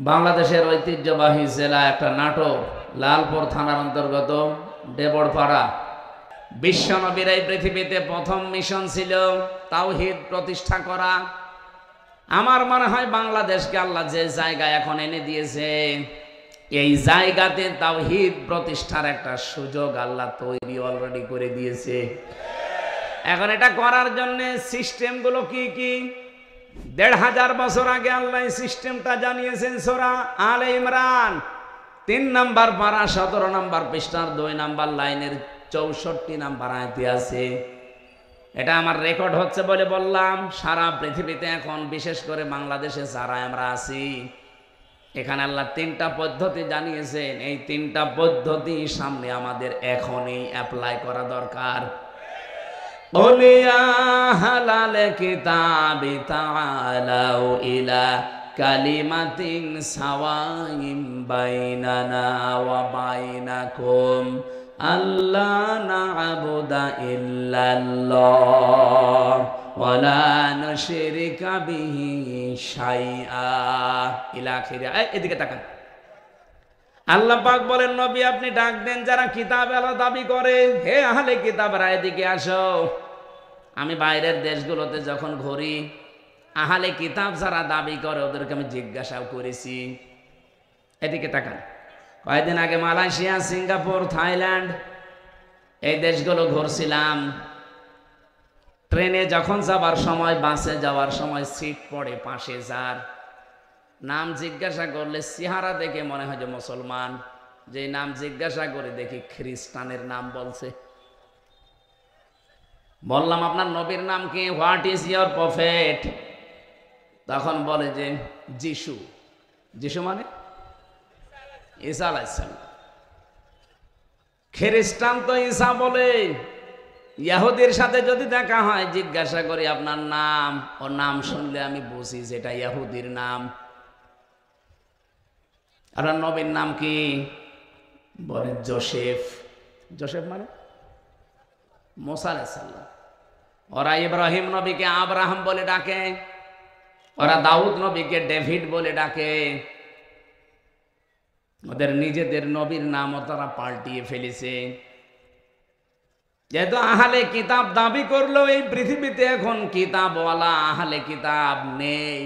বাংলাদেশের ঐতিহ্যবাহী জেলা একটা নাটক, লালপুর থানার অন্তর্গত দেবড়পাড়া। বিশ্বনবীর এই পৃথিবীতে প্রথম মিশন ছিল তাওহীদ প্রতিষ্ঠা করা। আমার মনে হয় বাংলাদেশকে আল্লাহ যে জায়গায় এখন এনে দিয়েছে, এই জায়গাতে তাওহীদ প্রতিষ্ঠার একটা সুযোগ আল্লাহ তৈরি অলরেডি করে দিয়েছে। এখন এটা করার জন্য সিস্টেমগুলো কি কি? ১৫০০ বছর আগে আল্লাহ সিস্টেমটা জানিয়েছেন সূরা আলে ইমরান ৩ নম্বর পারা ১৭ নম্বর পৃষ্ঠার ২ নম্বর লাইনের ৬৪ নম্বর আয়াতে আছে। এটা আমার রেকর্ড হচ্ছে বলে বললাম। সারা পৃথিবীতে এখন বিশেষ করে বাংলাদেশে যারা আমরা আছি, এখানে আল্লাহ ৩টা পদ্ধতি জানিয়েছেন। এই ৩টা পদ্ধতি সামনে আমাদের এখনই অ্যাপ্লাই করা দরকার। ওলিয়া হালালে কিতাবি তাআলাউ ইলা কালিমাতিন সাওয়াইম বাইনানা ওয়া বাইনাকুম আল্লা না'বুদা ইল্লাল্লাহ ওয়া লা নুশরিকা বিহি শাইআ ইলা আখিরি। এদিকে তাকান। আল্লাহ পাক বলেন, নবী আপনি ডাক দেন যারা কিতাব আলা দাবি করে, হে আহলে কিতাবরা এদিকে আসো। আমি বাইরের দেশগুলোতে যখন ঘুরি, আহলে কিতাব যারা দাবি করে ওদেরকে আমি জিজ্ঞাসাও করেছি। এদিকে তাকান। কয়েকদিন আগে মালয়েশিয়া, সিঙ্গাপুর, থাইল্যান্ড এই দেশগুলো ঘুরছিলাম। ট্রেনে যখন যাবার সময়, বাসে যাওয়ার সময় সিট পড়ে পাশে যার নাম জিজ্ঞাসা করলে চেহারা দেখে মনে হয় যে মুসলমান, যে নাম জিজ্ঞাসা করে দেখি খ্রিস্টানের নাম বলছে। বললাম আপনার নবীর নাম কি? What is your prophet? তখন বলে যে যিশু। যিশু মানে ঈসা আলাইহিস সালাম। খ্রিস্টান তো ঈসা বলে। ইহুদির সাথে যদি দেখা হয়, জিজ্ঞাসা করি আপনার নাম, ও নাম শুনলে আমি বুঝি যেটা ইহুদির নাম। আপনার নবীর নাম কি? বলে জোসেফ। জোসেফ মানে মুসা আলাইহিস সালাম। ওরা ইব্রাহিম নবীকে আব্রাহাম বলে ডাকে, ওরা দাউদ নবীকে ডেভিড বলে ডাকে। ওদের নিজেদের নবীর নামও তারা পাল্টিয়ে ফেলেছে। যেহেতু আহলে কিতাব দাবি করলো, এই পৃথিবীতে এখন কিতাবওয়ালা আহলে কিতাব নেই।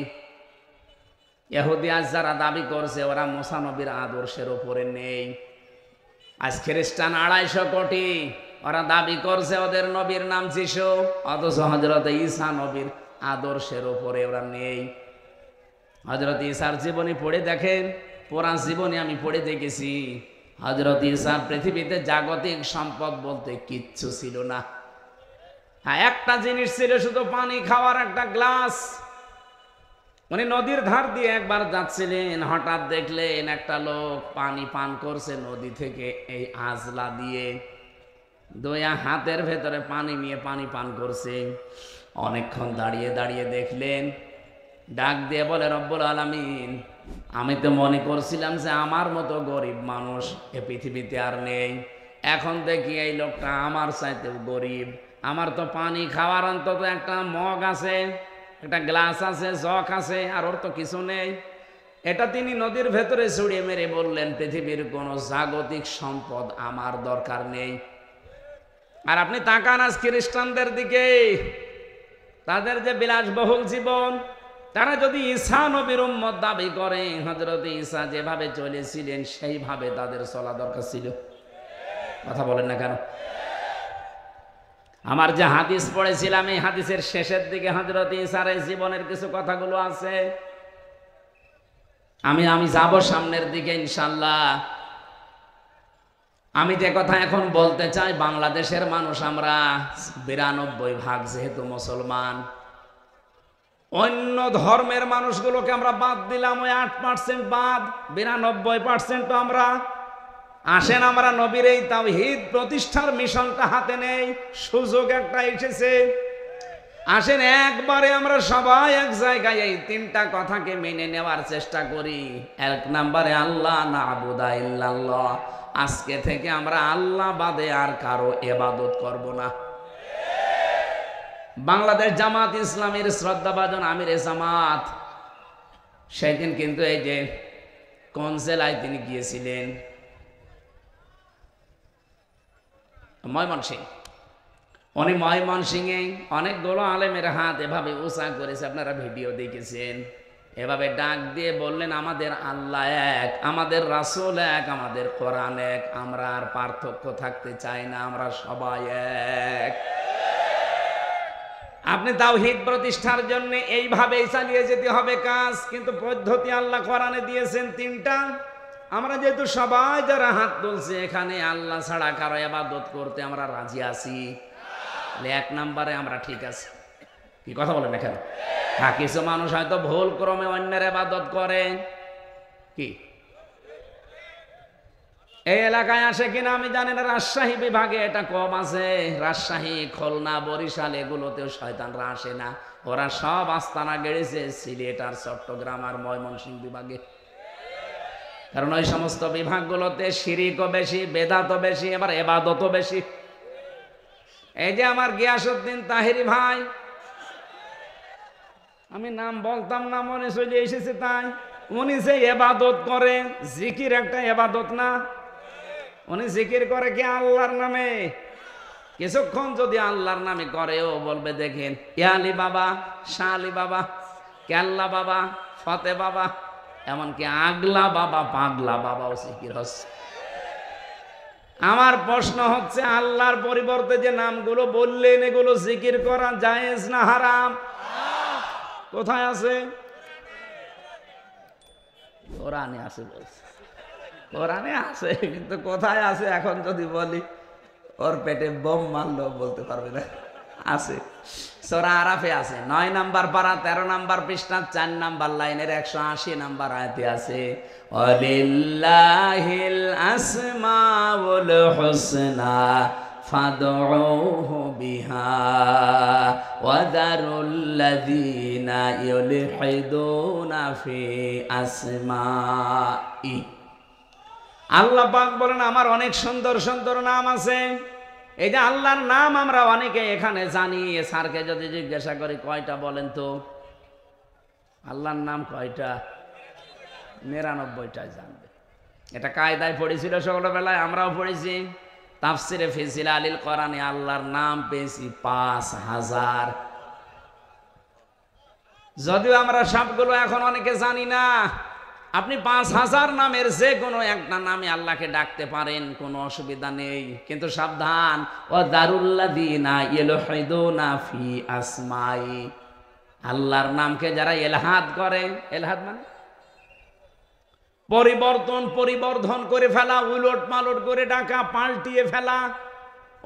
ইহুদি আজ যারা দাবি করছে ওরা মুসা নবীর আদর্শের উপরে নেই। আজ খ্রিস্টান ২৫০ কোটি, ওরা দাবি করছে ওদের নবীর নাম যিশু, অথচ হযরত ঈসা নবীর আদর্শের উপরে ওরা নেই। হযরত ঈসার জীবনী পড়ে দেখেন, পুরাণ জীবনী আমি পড়ে দেখেছি। হযরত ঈসার পৃথিবীতে জাগতিক সম্পদ বলতে কিচ্ছু ছিল না। হ্যাঁ, একটা জিনিস ছিল, শুধু পানি খাওয়ার একটা গ্লাস। উনি নদীর ধার দিয়ে একবার যাচ্ছিলেন, হঠাৎ দেখলেন একটা লোক পানি পান করছে নদী থেকে এই আজলা দিয়ে। ২ হাতের ভেতরে পানি নিয়ে পানি পান করছে। অনেকক্ষণ দাঁড়িয়ে দাঁড়িয়ে দেখলেন, ডাক দিয়ে বলে, রব্বুল আলামিন, আমি তো মনে করছিলাম যে আমার মতো গরিব মানুষ এ পৃথিবীতে আর নেই। এখন দেখি এই লোকটা আমার চাইতেও গরিব। আমার তো পানি খাওয়ার অন্তত একটা মগ আছে, একটা গ্লাস আছে, জগ আছে, আর ওর তো কিছু নেই। এটা তিনি নদীর ভেতরে ছুড়িয়ে মেরে বললেন, পৃথিবীর কোনো জাগতিক সম্পদ আমার দরকার নেই। আর আপনি তাকান আজ খ্রিস্টানদের দিকে, তাদের যে বিলাসবহুল জীবন, তারা যদি ঈসা নবীর উম্মত দাবি করে, হযরত ঈসা যেভাবে চলেছিলেন সেইভাবে তাদের চলা দরকার ছিল। কথা বলেন না কেন? আমার যে হাদিস পড়েছিলাম, এই হাদিসের শেষের দিকে হযরত ঈসার এই জীবনের কিছু কথাগুলো আছে। আমি যাব সামনের দিকে ইনশাআল্লাহ। আমি যে কথা এখন বলতে চাই, বাংলাদেশের মানুষ আমরা ৯২% যেহেতু মুসলমান, অন্য ধর্মের মানুষগুলোকে আমরা বাদ দিলাম, ওই ৮% বাদ, ৯২% আমরা। আসেন আমরা নবীর এই তাওহীদ প্রতিষ্ঠার মিশনটা হাতে নেই, সুযোগ একটা এসেছে। আসেন একবারে আমরা সবাই এক জায়গায় এই ৩টা কথাকে মেনে নেওয়ার চেষ্টা করি। ১ নম্বরে আল্লাহ না'বুদা ইল্লাল্লাহ। আজকে থেকে আমরা আল্লাহ বাদে আর কারো ইবাদত করব না। বাংলাদেশ জামাত ইসলামীর শ্রদ্ধাভাজন আমিরে জামাত সেদিন কিন্তু এই যে কোন জেলায় তিনি গিয়েছিলেন? ময়মনসিংহ। উনি ময়মনসিংহে অনেকগুলো আলেমের হাত এভাবে উঁচা করেছে, আপনারা ভিডিও দেখেছেন। এভাবে ডাক দিয়ে বললেন, আমাদের আল্লাহ এক, আমাদের রাসূল এক, আমাদের কোরআন এক, আমরা আর পার্থক্য থাকতে চাই না, আমরা সবাই এক। আপনি তাওহীদ প্রতিষ্ঠার জন্য এইভাবেই চালিয়ে যেতে হবে কাজ, কিন্তু পদ্ধতি আল্লাহ কোরআনে দিয়েছেন তিনটা। আমরা যেহেতু সবাই যারা হাত তুলছে এখানে আল্লাহ ছাড়া কারো ইবাদত করতে আমরা রাজি আছি, এক নম্বরে আমরা ঠিক আছি। কি কথা বলেন এখানে? হ্যাঁ, কিছু মানুষ হয়তো ভুল ক্রমে অন্যের ইবাদত করে। কি এই এলাকায় আসে কিনা আমি জানি না, রাজশাহী বিভাগে এটা কম আছে। রাজশাহী, খুলনা, বরিশাল এগুলোতেও শয়তানরা আসে না, ওরা সব আস্তানা গেড়েছে সিলেট আর চট্টগ্রাম আর ময়মনসিংহ বিভাগে। কারণ ওই সমস্ত বিভাগগুলোতে শিরিকও বেশি, বেদাতও বেশি, আবার ইবাদতও বেশি। এই যে আমার গিয়াসউদ্দিন তাহেরি ভাই, আমি নাম বলতাম না, মনে চলে এসেছে তাই। উনি যে ইবাদত করে, জিকির একটা ইবাদত না? উনি জিকির করে কি আল্লাহর নামে? কিছুক্ষণ যদি আল্লাহর নামে করে, ও বলবে দেখেন ইয়ালি বাবা, শাহ আলী বাবা, কেল্লা বাবা, ফতে বাবা, এমনকি আগলা বাবা, পাগলা বাবাও জিকির হচ্ছে। আমার প্রশ্ন হচ্ছে, আল্লাহর পরিবর্তে যে নামগুলো বললেন এগুলো জিকির করা জায়েজ না হারাম? কোথায় আছে? কোরআনে আছে বলছে, কোরআনে আছে, কিন্তু কোথায় আছে এখন যদি বলি ওর পেটে বোম মারলেও বলতে পারবে না। আছে, সূরা আরাফে আছে, 9 নাম্বার পারা 13 নাম্বার পৃষ্ঠা 4 নাম্বার লাইনের 180 নাম্বার আয়াতে আছে, ওয়ালিল্লাহিল আসমাউল হুসনা ফাদউহু বিহা ওয়াদারুল্লাযীনা ইউলহিদুনা ফি আসমাই। আল্লাহ পাক বলেন, আমার অনেক সুন্দর সুন্দর নাম আছে। এই যে আল্লাহর নাম আমরা অনেকে এখানে জানি, স্যারকে যদি জিজ্ঞাসা করি কয়টা বলেন তো, আল্লাহর নাম কয়টা? 99টাই জানবে। এটা কায়দায় পড়েছিল ছোটবেলায়, আমরাও পড়েছি। তাফসিরে ফি জিলালিল কোরআনে আল্লাহর নাম পেয়েছি 5000। যদিও আমরা সবগুলো এখন অনেকে জানি না। আপনি 5000 নামের যে কোনো একটা নামে আল্লাহকে ডাকতে পারেন, কোনো অসুবিধা নেই। কিন্তু সাবধান, ওয়াদারুল্লাযীনা ইউলহিদুনা ফি আসমাই, আল্লাহর নামকে যারা ইলহাদ করে, ইলহাদ মানে পরিবর্ধন করে ফেলা, উলট পালট করে ডাকা, পাল্টিয়ে ফেলা।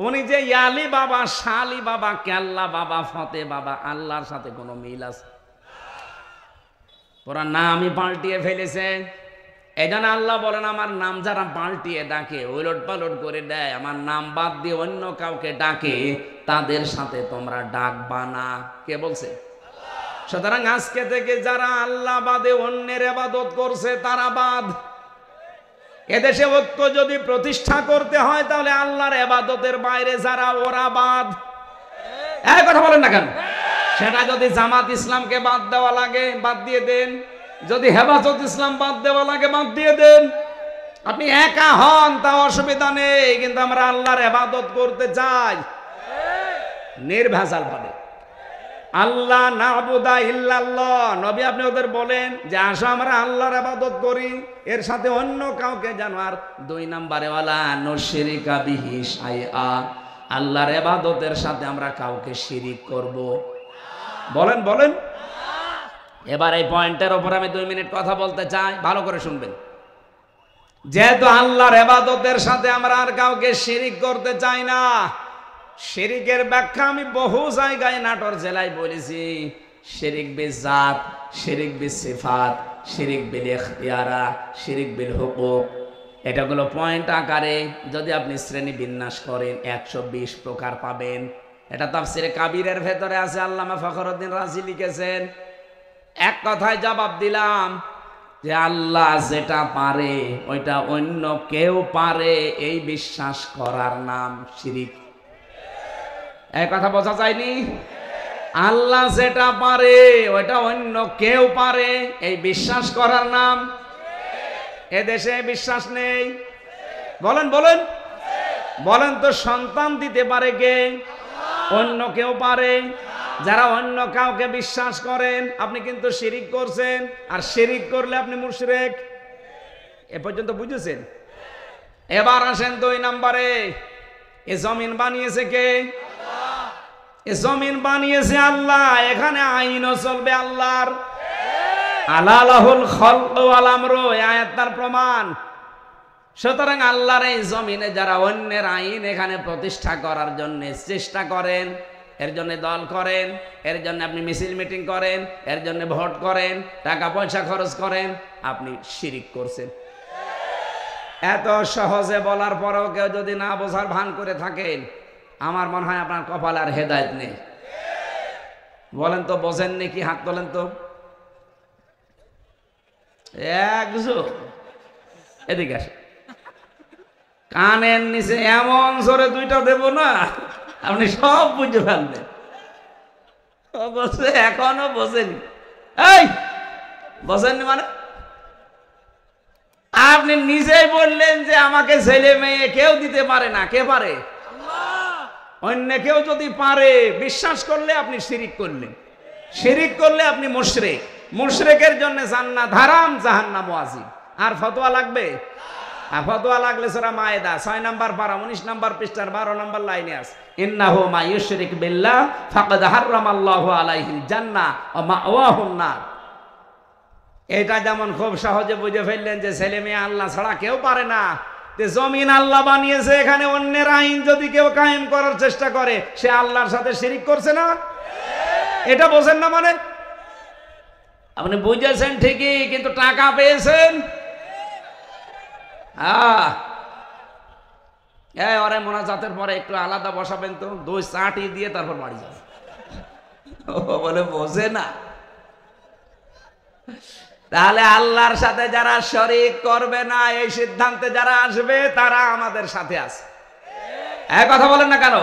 উনি যে ইয়ালি বাবা, শালি বাবা, কেল্লা বাবা, ফতে বাবা, আল্লাহর সাথে কোনো মিল আছে? ওরা নামই পাল্টিয়ে ফেলেছে। এই জন্য আল্লাহ বলেন, আমার নাম যারা পাল্টিয়ে ডাকে, উলট পালট করে দেয়, আমার নাম বাদ দিয়ে অন্য কাউকে ডাকে, তাদের সাথে তোমরা ডাকবা না। কে বলছে? সুতরাং আজকে থেকে যারা আল্লাহ বাদে অন্যের ইবাদত করছে তারা বাদ। এদেশে ঐক্য যদি প্রতিষ্ঠা করতে হয় তাহলে আল্লাহর ইবাদতের বাইরে যারা, ওরা বাদ। এই কথা বলেন না কেন? সেটা যদি জামাত ইসলামকে বাদ দেওয়া লাগে বাদ দিয়ে দেন, যদি হেফাজত ইসলাম বাদ দেওয়া লাগে বাদ দিয়ে দেন। আপনি একা হন তাও অসুবিধা নেই, কিন্তু আমরা আল্লাহর ইবাদত করতে চাই নির্ভেজাল ভাবে। আল্লাহ নাবুদা ইল্লাল্লাহ, নবী আপনি ওদের বলেন যে আসো আমরা আল্লাহর ইবাদত করি, এর সাথে অন্য কাউকে যেন আর 2 নম্বরে ওয়ালা নুশরিকা বিহি শাইআ, আল্লাহর ইবাদতের সাথে আমরা কাউকে শিরিক করব। বলেন বলেন। এবার এই পয়েন্টের উপর আমি 2 মিনিট কথা বলতে চাই, ভালো করে শুনবেন। যেহেতু আল্লাহর ইবাদতের সাথে আমরা আর কাউকে শিরিক করতে চাই না, শিরিকের ব্যাখ্যা আমি বহু জায়গায় নাটোর জেলায় বলেছি। শিরিক বিল জাত, শিরিক বিল সিফাত, শিরিক বিল ইখতিয়ারা, শিরিক বিল হুকুক, এটাগুলো পয়েন্ট আকারে যদি আপনি শ্রেণী বিন্যাস করেন 120 প্রকার পাবেন। এটা তাফসিরে কাবীরের ভেতরে আছে, আল্লামা ফখরুদ্দিন রাজি লিখেছেন। এক কথায় জবাব দিলাম যে আল্লাহ যেটা পারে ওইটা অন্য কেউ পারে, এই বিশ্বাস করার নাম শিরিক। এই কথা বোঝা যায়নি? আল্লাহ যেটা পারে ওইটা অন্য কেউ পারে, এই বিশ্বাস করার নাম। এদেশে বিশ্বাস নেই? বলেন বলেন বলেন তো, সন্তান দিতে পারে কে? অন্য কেউ পারে? যারা অন্য কাউকে বিশ্বাস করেন আপনি কিন্তু শিরিক করছেন, আর শিরিক করলে আপনি মুশরিক। এ পর্যন্ত বুঝেছেন? এবার আসেন 2 নম্বরে, এ জমিন বানিয়েছে কে? এ জমিন বানিয়েছে আল্লাহ। এখানে আইনও চলবে আল্লাহর। আলা লাহুল খালকু ওয়াল আমরু, এই আয়াত তার প্রমাণ। সুতরাং আল্লাহর এই জমিনে যারা অন্যের আইন এখানে প্রতিষ্ঠা করার জন্য চেষ্টা করেন, এর জন্য দল করেন, এর জন্য আপনি মিছিল মিটিং করেন, এর জন্য ভোট করেন, টাকা পয়সা খরচ করেন, আপনি শিরিক করছেন। এত সহজে বলার পরেও কেউ যদি না বোঝার ভান করে থাকেন, আমার মনে হয় আপনার কপালে আর হেদায়েত নেই। বলেন তো, বোঝেন নাকি? হাত তোলেন তো। একশো এদিকে আসে, কানের নিচে এমন জোরে 2টা দেব না, আপনি সব বুঝে ফেলবেন। বলছে এখনো বোঝেনি। এই বোঝেননি মানে? আপনি নিজেই বললেন যে আমাকে ছেলে মেয়ে কেউ দিতে পারে না। কে পারে? অন্য কেউ যদি পারে, বিশ্বাস করলে আপনি শিরিক করলেন। শিরিক করলে আপনি মুশরিক। মুশরিকের জন্য জান্নাত হারাম, জাহান্নাম ওয়াজিব। আর ফতোয়া লাগবে? আর ফতোয়া লাগলে সূরা মায়েদা 6 নম্বর পারা 19 নম্বর পৃষ্ঠার 12 নম্বর লাইনে আছে, ইন্নাহু মা ইউশরিক বিল্লাহ ফাকাদ হারামাল্লাহু আলাইহিল জান্নাহ ওয়া মাওয়াহুন নার। এটা যেমন খুব সহজে বুঝে ফেললেন যে ছেলে মেয়ে আল্লাহ ছাড়া কেউ পারে না, জমিন আল্লাহ বানিয়েছে, এখানে অন্যের আইন যদি কেউ কায়েম করার চেষ্টা করে সে আল্লাহর সাথে শিরিক করছে না? এটা বোঝেন না মানে? আপনি বুঝেছেন ঠিকই, কিন্তু টাকা পেয়েছেন। ওরে মোনাজাতের পরে একটু আলাদা বসাবেন তো, 2 চাটি দিয়ে তারপর বাড়ি যাবে। ও বলে বোঝে না। তাহলে আল্লাহর সাথে যারা শরীক করবে না, এই সিদ্ধান্তে যারা আসবে তারা আমাদের সাথে আছে। এক কথা বলেন না কেন?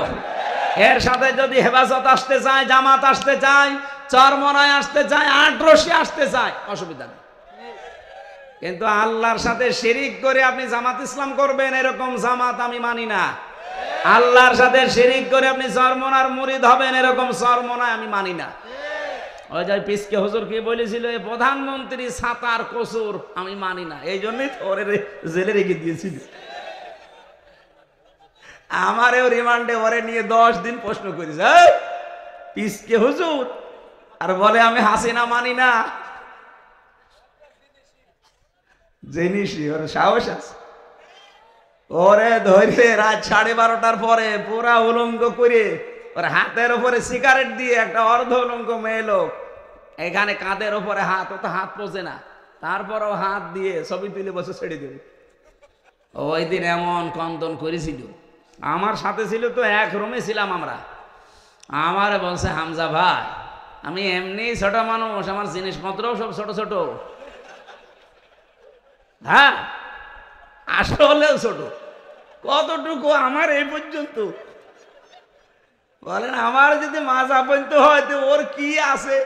এর সাথে যদি হেফাজত আসতে চায়, জামাত আসতে চায়, চরমনায় আসতে চায়, আটরশি আসতে চায়, অসুবিধা নেই। কিন্তু আল্লাহর সাথে শিরিক করে আপনি জামাত ইসলাম করবেন, এরকম জামাত আমি মানি না। আল্লাহর সাথে শিরিক করে আপনি চরমনার মুরিদ হবেন, এরকম চরমনায় আমি মানি না। ওই যে পিসকে হুজুর কি বলেছিল, প্রধানমন্ত্রী ছাতার কসুর আমি মানি না, এই জন্যই তো ওরে জেলে রেখে দিয়েছিল। আমারেও রিমান্ডে ওরে নিয়ে 10 দিন প্রশ্ন করেছে, পিসকে হুজুর আর বলে আমি হাসিনা মানি না। জিনিসই ওর সাহস আছে। ওরে ধরে রাত 12:30টার পরে পুরা উলঙ্গ করে ওর হাতের উপরে সিগারেট দিয়ে একটা অর্ধ উলঙ্গ মেয়ে লোক, এখানে কাঁধের উপরে হাত, ও তো হাত পোষে না, তারপরও হাত দিয়ে ছবি তুলে বসে ছেড়ে দেবে। ওই দিন এমন কন্দন করেছিল, আমার সাথে ছিল তো, এক রুমে ছিলাম আমরা। আমার বলছে, হামজা ভাই আমি এমনি ছোট মানুষ, আমার জিনিসপত্র সব ছোট ছোট। হ্যাঁ আসলেও ছোট। কতটুকু? আমার এই পর্যন্ত। বলেন আমার যদি মাজা পর্যন্ত হয় তো ওর কি আছে?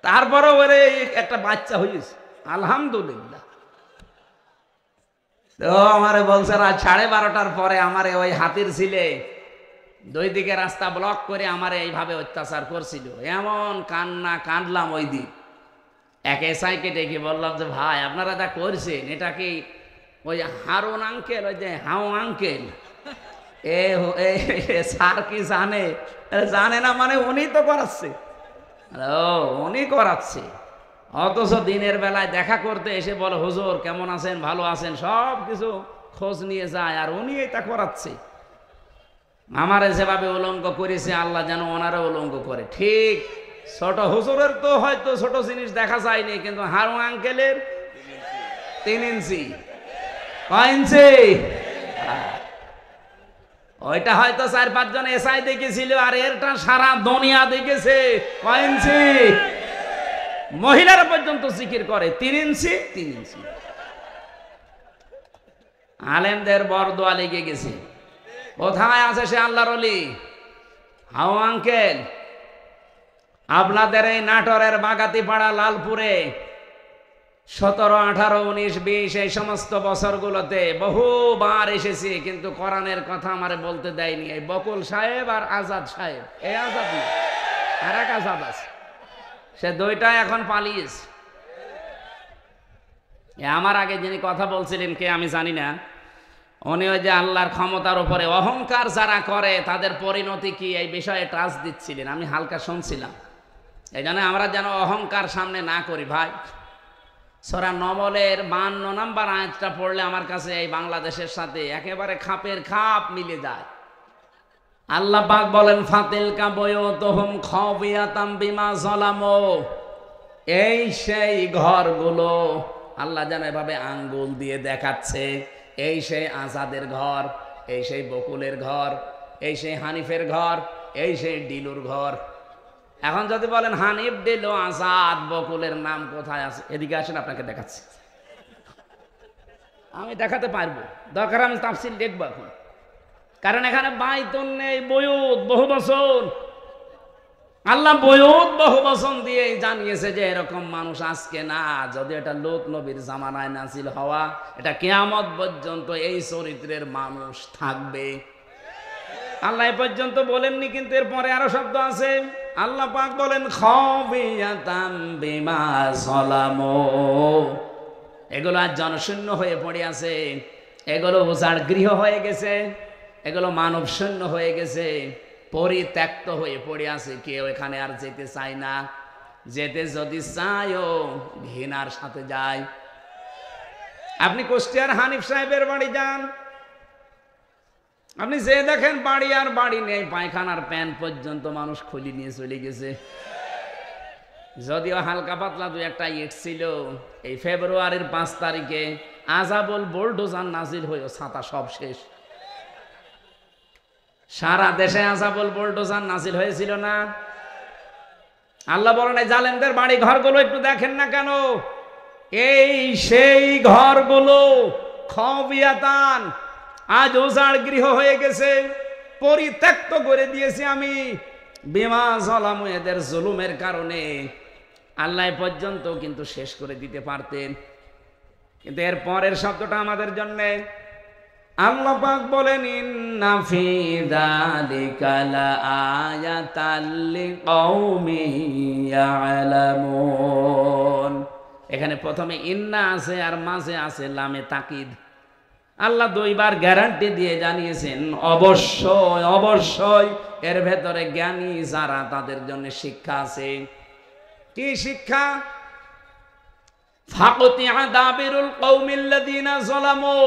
তারপরে ওরে একটা বাচ্চা হয়েছে, আলহামদুলিল্লাহ। তো আমারে বলছে রাত 12:30টার পরে আমারে ওই হাতির ছিলে 2 দিকে রাস্তা ব্লক করে আমারে এইভাবে অত্যাচার করছিল। এমন কান্না কাঁদলাম ওই দিন। এক এসআইকে ডেকে বললাম যে ভাই আপনারা যা করছেন এটা কি ওই হারুন আঙ্কেল, ওই যে হাউ আঙ্কেল, স্যার কি জানে? জানে না মানে উনি তো করাচ্ছে। ও উনি করাচ্ছে, অথচ দিনের বেলায় দেখা করতে এসে বলে হুজুর কেমন আছেন, ভালো আছেন, সব কিছু খোঁজ নিয়ে যায়, আর উনি এটা করাচ্ছে। আমারে যেভাবে উলঙ্গ করেছে আল্লাহ যেন ওনারও উলঙ্গ করে। ঠিক ছোট হুজুরের তো হয়তো ছোট জিনিস দেখা যায়নি, কিন্তু হারু আঙ্কেলের 3 ইঞ্চি। কয় ইঞ্চি? ওইটা হয়তো 4-5 জন এসআই দেখেছিল, আর এরটা সারা দুনিয়া দেখেছে। কয় ইঞ্চি? মহিলারা পর্যন্ত জিকির করে 3 ইঞ্চি 3 ইঞ্চি। আলেমদের বরদোয়া লেগে গেছে। কোথায় আছে সে আল্লাহর ওলি? হাউ আঙ্কেল আপনাদের এই নাটোরের বাগাতিপাড়া লালপুরে 17, 18, 19, 20 এই সমস্ত বছরগুলোতে বহুবার এসেছি, কিন্তু কোরআনের কথা আমারে বলতে দেয়নি এই বকুল সাহেব আর আজাদ সাহেব। এই আজাদ না, আর এক আজাদ আছে, সে দুইটা এখন পালিয়েছে। আমার আগে যিনি কথা বলছিলেন কে আমি জানি না, উনি ওই যে আল্লাহর ক্ষমতার উপরে অহংকার যারা করে তাদের পরিণতি কি এই বিষয়ে টাচ দিচ্ছিলেন, আমি হালকা শুনছিলাম। এই জন্য আমরা যেন অহংকার সামনে না করি ভাই। সূরা নমলের 52 নম্বর আয়াতটা পড়লে আমার কাছে এই বাংলাদেশের সাথে একেবারে খাপের খাপ মিলে যায়। আল্লাহ পাক বলেন ফাতিলকা বুয়ুতুহুম খাবিয়াতাম বিমা যালামু, এই সেই ঘরগুলো, আল্লাহ যেন এভাবে আঙ্গুল দিয়ে দেখাচ্ছে, এই সেই আজাদের ঘর, এই সেই বকুলের ঘর, এই সেই হানিফের ঘর, এই সেই ডিলুর ঘর। এখন যদি বলেন হানিফ, ডিলু, আজাদ, বকুলের নাম কোথায় আছে, এদিকে আসেন আপনাকে দেখাচ্ছি। আমি দেখাতে পারবো, দরকার আমি তাফসীর লিখবো এখন, কারণ এখানে বাইতুন নেই, বয়ুত, বহু বচন। আল্লাহ বয়ুত বহু বচন দিয়ে জানিয়েছে যে এরকম মানুষ আজকে না, যদি এটা লূত নবীর জামানায় নাজিল হওয়া, এটা কিয়ামত পর্যন্ত এই চরিত্রের মানুষ থাকবে। আল্লাহ এ পর্যন্ত বলেননি, কিন্তু এরপরে আরো শব্দ আছে। আল্লাহ পাক বলেন খাবিয়াতাম বিমা যালামু, এগুলো আজ জনশূন্য হয়ে পড়ে আছে, এগুলো উজাড় গৃহ হয়ে গেছে, এগুলো মানব শূন্য হয়ে গেছে, পরিত্যক্ত হয়ে পড়ে আছে, কেউ এখানে আর যেতে চায় না। যেতে যদি চায়ও ঘৃণার সাথে যায়। আপনি কুষ্টিয়ার হানিফ সাহেবের বাড়ি যান, আপনি যে দেখেন বাড়ি আর বাড়ি নেই, পায়খানার প্যান পর্যন্ত মানুষ খুলি নিয়ে চলে গেছে। যদিও হালকা পাতলা দু একটা ইট ছিল, এই ফেব্রুয়ারির 5 তারিখে আযাবুল বুলডোজার নাজিল হয়ে ছাতা সব শেষ। সারা দেশে আযাবুল বুলডোজার নাজিল হয়েছিল না? আল্লাহ বলেন এই জালেমদের বাড়ি ঘরগুলো একটু দেখেন না কেন, এই সেই ঘরগুলো খাবিয়াতান, আজ উজাড় গৃহ হয়ে গেছে, পরিত্যক্ত করে দিয়েছি আমি বিমা যালামু, এদের জুলুমের কারণে। আল্লাহ পর্যন্ত কিন্তু শেষ করে দিতে পারতেন, কিন্তু এর পরের শব্দটা আমাদের জন্য। আল্লাহ পাক বলেন ইন্না ফি যালিকা লাআয়াতাল লিকাউমিন ইয়ালামুন। এখানে প্রথমে ইন্না আছে আর মাঝে আছে লামে তাকিদ। আল্লাহ দুইবার গ্যারান্টি দিয়ে জানিয়েছেন অবশ্যই অবশ্যই এর ভেতরে জ্ঞানী যারা তাদের জন্য শিক্ষা আছে। কি শিক্ষা? ফাকুতিয়া দাবিরুল কওমিল্লাযিনা যালামু,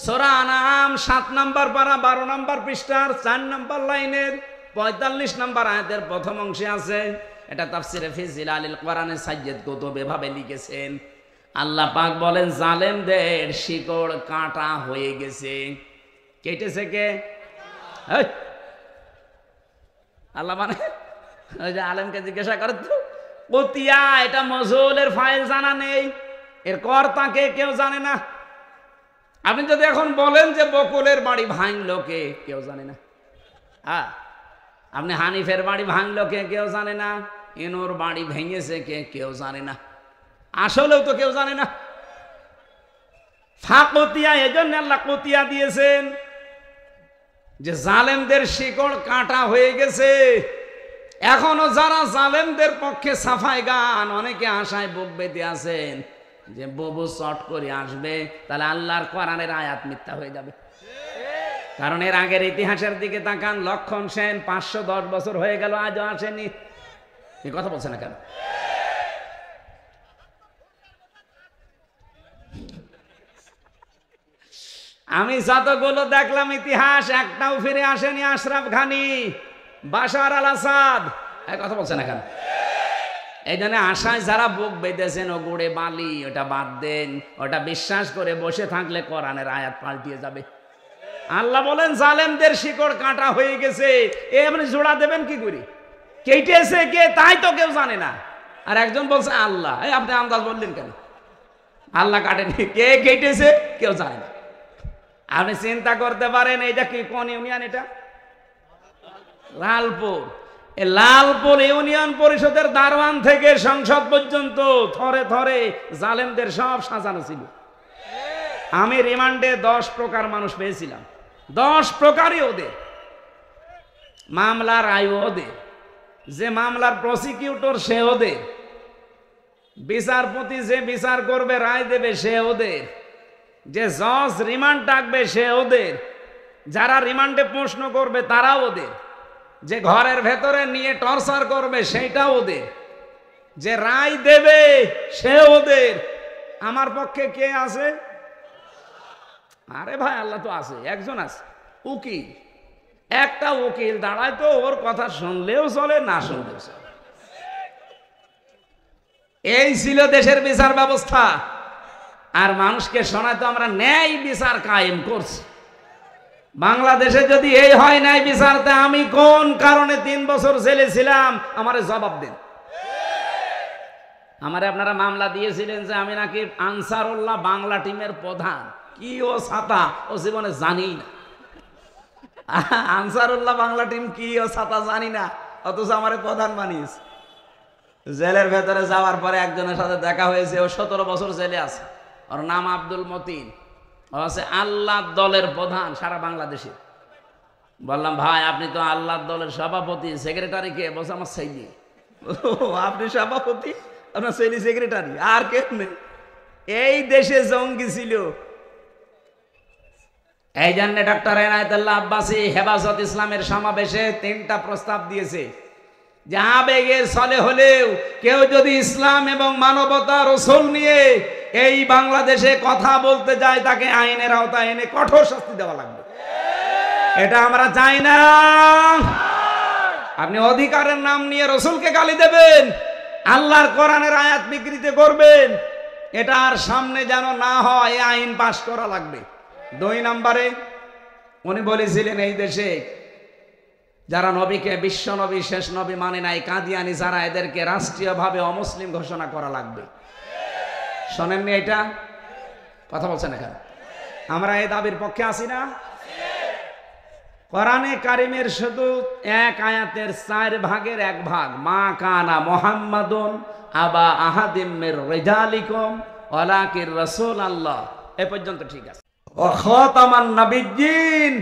সূরা আনআম 7 নম্বর পারা 12 নম্বর পৃষ্ঠার 4 নম্বর লাইনের 45 নম্বর আয়াতের প্রথম অংশে আছে। এটা তাফসিরে ফি জিলালিল কোরআনে সাইয়্যিদ কুতুব এভাবে লিখেছেন। আল্লাহ পাক বলেন জালেমদের শিকড় কাটা হয়ে গেছে। কেটেছে কে? আল্লাহ মানে ওই যে আলেমকে জিজ্ঞাসা করে তো কুতিয়া, এটা মজুলের ফাইল জানা নেই, এর কর্তাকে কেউ জানে না। আপনি যদি এখন বলেন যে বকুলের বাড়ি ভাঙলো কে, কেউ জানে না। হ্যাঁ, আপনি হানিফের বাড়ি ভাঙলো কে, কেউ জানে না। ইনুর বাড়ি ভেঙেছে কে, কেউ জানে না। আসলেও তো কেউ জানে না। ফাকুতিয়া, এজন্য আল্লাহ কুতিয়া দিয়েছেন যে জালেমদের শিকড় কাটা হয়ে গেছে। এখনো যারা জালেমদের পক্ষে সাফাই গান, অনেকে আশায় বুক বেঁধে আছেন যে ববু চট করে আসবে, তাহলে আল্লাহর কোরআনের আয়াত মিথ্যা হয়ে যাবে। কারণ এর আগের ইতিহাসের দিকে তাকান, লক্ষণ সেন 510 বছর হয়ে গেল, আজও আসেনি। এই কথা বলছে না কেন? আমি যতগুলো দেখলাম ইতিহাস, একটাও ফিরে আসেনি আশরাফ ঘানি, বাশার আল আসাদ। এই কথা বলছে না কেন? এই জন্য আশায় যারা বুক বেঁধেছেন ও গুড়ে বালি, ওটা বাদ দেন। ওটা বিশ্বাস করে বসে থাকলে কোরআনের আয়াত পাল্টিয়ে যাবে। আল্লাহ বলেন জালেমদের শিকড় কাটা হয়ে গেছে। এ আপনি জোড়া দেবেন কি করে? কেটেছে কে তাই তো কেউ জানে না। আর একজন বলছে আল্লাহ। এই আপনি আন্দাজ বললেন কেন? আল্লাহ কাটেনি, কে কেটেছে কেউ জানে না। আপনি চিন্তা করতে পারেন এইটা কি, কোন ইউনিয়ন? এটা লালপুর। লালপুর ইউনিয়ন পরিষদের দারোয়ান থেকে সংসদ পর্যন্ত থরে থরে জালেমদের সব সাজানো ছিল। আমি রিমান্ডে 10 প্রকার মানুষ পেয়েছিলাম, 10 প্রকারই ওদের। মামলার আয়ু ওদের, যে মামলার প্রসিকিউটর সে ওদের, বিচারপতি যে বিচার করবে রায় দেবে সে ওদের, যে জজ রিমান্ড ডাকবে সে ওদের, যারা রিমান্ডে প্রশ্ন করবে তারা ওদের, যে ঘরের ভেতরে নিয়ে টর্চার করবে সেইটা ওদের, যে রায় দেবে সে ওদের। আমার পক্ষে কে আছে? আরে ভাই আল্লাহ তো আছে, একজন আছে, উকিল। একটা উকিল দাঁড়ায় তো ওর কথা শুনলেও চলে, না শুনলেও চলে। এই ছিল দেশের বিচার ব্যবস্থা। আর মানুষকে শোনায় তো আমরা ন্যায় বিচার কায়েম করছি। বাংলাদেশে যদি এই হয় ন্যায় বিচারতে, আমি কোন কারণে 3 বছর জেলে ছিলাম আমারে জবাব দেন। আমারে আপনারা মামলা দিয়েছিলেন যে আমি নাকি আনসারুল্লাহ বাংলা টিমের প্রধান। কি ও ছাতা ও জীবনে জানি না। আনসারুল্লাহ বাংলা টিম কি ও ছাতা জানি না, অথচ আমারে প্রধান বানিয়েছে। জেলের ভেতরে যাওয়ার পরে একজনের সাথে দেখা হয়েছে, ও 17 বছর জেলে আছে। ওর নাম আব্দুল মতিন, ও আছে আল্লাহ দলের প্রধান সারা বাংলাদেশে। বললাম ভাই আপনি তো আল্লাহ দলের সভাপতি, সেক্রেটারি কে? বলছে আমার ছেলে। আপনি সভাপতি, আপনার ছেলে সেক্রেটারি, আর কে নেই। এই দেশে জঙ্গি ছিল। এই জন্য ডক্টর এনায়েতুল্লাহ আব্বাসী হেফাজত ইসলামের সমাবেশে 3টা প্রস্তাব দিয়েছে যে আবেগের ছলে হলেও কেউ যদি ইসলাম এবং মানবতা রসুল নিয়ে এই বাংলাদেশে কথা বলতে যায় তাকে আইনের আওতায় এনে কঠোর শাস্তি দেওয়া লাগবে। এটা আমরা চাই না। আপনি অধিকারের নাম নিয়ে রসুলকে গালি দেবেন, আল্লাহর কোরআনের আয়াত বিকৃতি করবেন, এটা আর সামনে যেন না হয়, এই আইন পাশ করা লাগবে। 2 নম্বরে উনি বলেছিলেন এই দেশে যারা নবীকে বিশ্ব নবী শেষ নবী মানে নাই, কাদিয়ানি যারা, এদেরকে রাষ্ট্রীয়ভাবে অমুসলিম ঘোষণা করা লাগবে। শোনেননি এটা? কথা বলছেন এখানে। আমরা এই দাবির পক্ষে আছি না? কোরআনে কারিমের শুধু 1 আয়াতের 4 ভাগের 1 ভাগ, মা কানা মুহাম্মাদুন আবা আহাদিম মির রিজালিকুম ওয়ালাকির রাসূলুল্লাহ, এই পর্যন্ত ঠিক আছে। ও খাতামান নবিয়্যিন,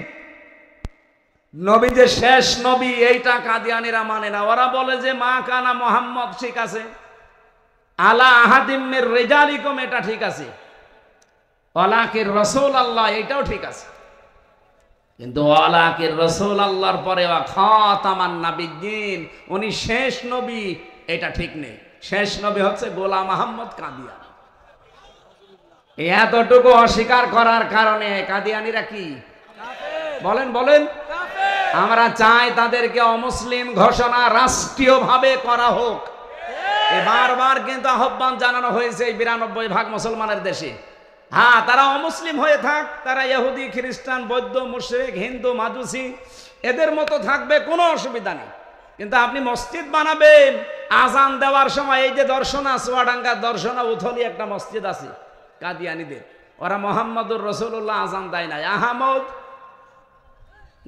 নবী যে শেষ নবী, এইটা কাদিয়ানিরা মানে না। ওরা বলে যে মা কানা মুহাম্মদ ঠিক আছে, আলা আহাদিম মির রিজালিকুম এটা ঠিক আছে, ওয়ালাকির রাসূলুল্লাহ এটাও ঠিক আছে। কিন্তু ওয়ালাকির রাসূলুল্লাহর পরে ওয়া খাতামান নবিয়্যিন, উনি শেষ নবী, এটা ঠিক নেই। শেষ নবী হচ্ছে গোলাম আহমদ কাদিয়ানি। এতটুকু অস্বীকার করার কারণে কাদিয়ানিরা কি বলেন? বলেন আমরা চাই তাদেরকে অমুসলিম ঘোষণা রাষ্ট্রীয়ভাবে করা হোক। বারবার কিন্তু আহ্বান জানানো হয়েছে এই 92% মুসলমানের দেশে। হ্যাঁ, তারা অমুসলিম হয়ে থাক, তারা ইহুদি, খ্রিস্টান, বৌদ্ধ, মুশরিক, হিন্দু, মাজুসি এদের মতো থাকবে, কোনো অসুবিধা নেই। কিন্তু আপনি মসজিদ বানাবেন, আজান দেওয়ার সময় এই যে দর্শনা, চুয়াডাঙ্গা দর্শনা উথলি একটা মসজিদ আছে কাদিয়ানীদের, ওরা মোহাম্মদুর রাসূলুল্লাহ আজান দেয় না, আহমদ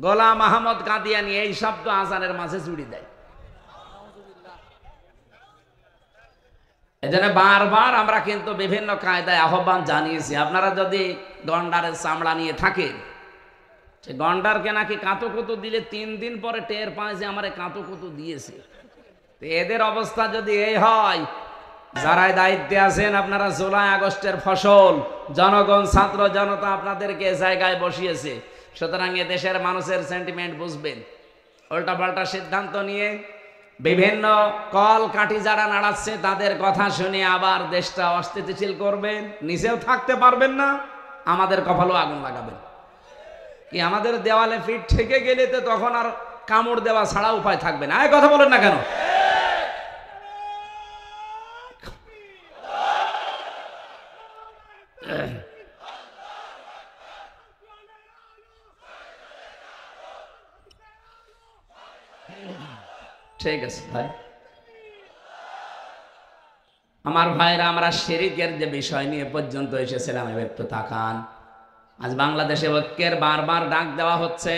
গোলাম আহমদ কাদিয়ানী এই শব্দ আজানের মাঝে জুড়ে দেয়। এজন্য বারবার আমরা কিন্তু বিভিন্ন কায়দায় আহ্বান জানিয়েছি। আপনারা যদি গন্ডারের চামড়া নিয়ে থাকেন, সে গন্ডারকে নাকি কাঁতুকুতু দিলে 3 দিন পরে টের পায় যে আমার কাঁতুকুতু দিয়েছে। তো এদের অবস্থা যদি এই হয়, যারাই দায়িত্বে আছেন আপনারা, জুলাই আগস্টের ফসল, জনগণ, ছাত্র জনতা আপনাদেরকে জায়গায় বসিয়েছে। সুতরাং এ দেশের মানুষের সেন্টিমেন্ট বুঝবেন। উল্টাপাল্টা সিদ্ধান্ত নিয়ে বিভিন্ন কল কাঠি যারা নাড়াচ্ছে তাদের কথা শুনে আবার দেশটা অস্থিতিশীল করবেন, নিজেও থাকতে পারবেন না, আমাদের কপালেও আগুন লাগাবেন। কি আমাদের দেওয়ালে পিঠ ঠেকে গেলে তো তখন আর কামড় দেওয়া ছাড়া উপায় থাকবে না। কথা বলেন না কেন? ঠিক আছে ভাই। আমার ভাইরা, আমরা শিরকের যে বিষয় নিয়ে পর্যন্ত এসেছিলাম, এবার একটু তাকান। আজ বাংলাদেশে ঐক্যের বারবার ডাক দেওয়া হচ্ছে,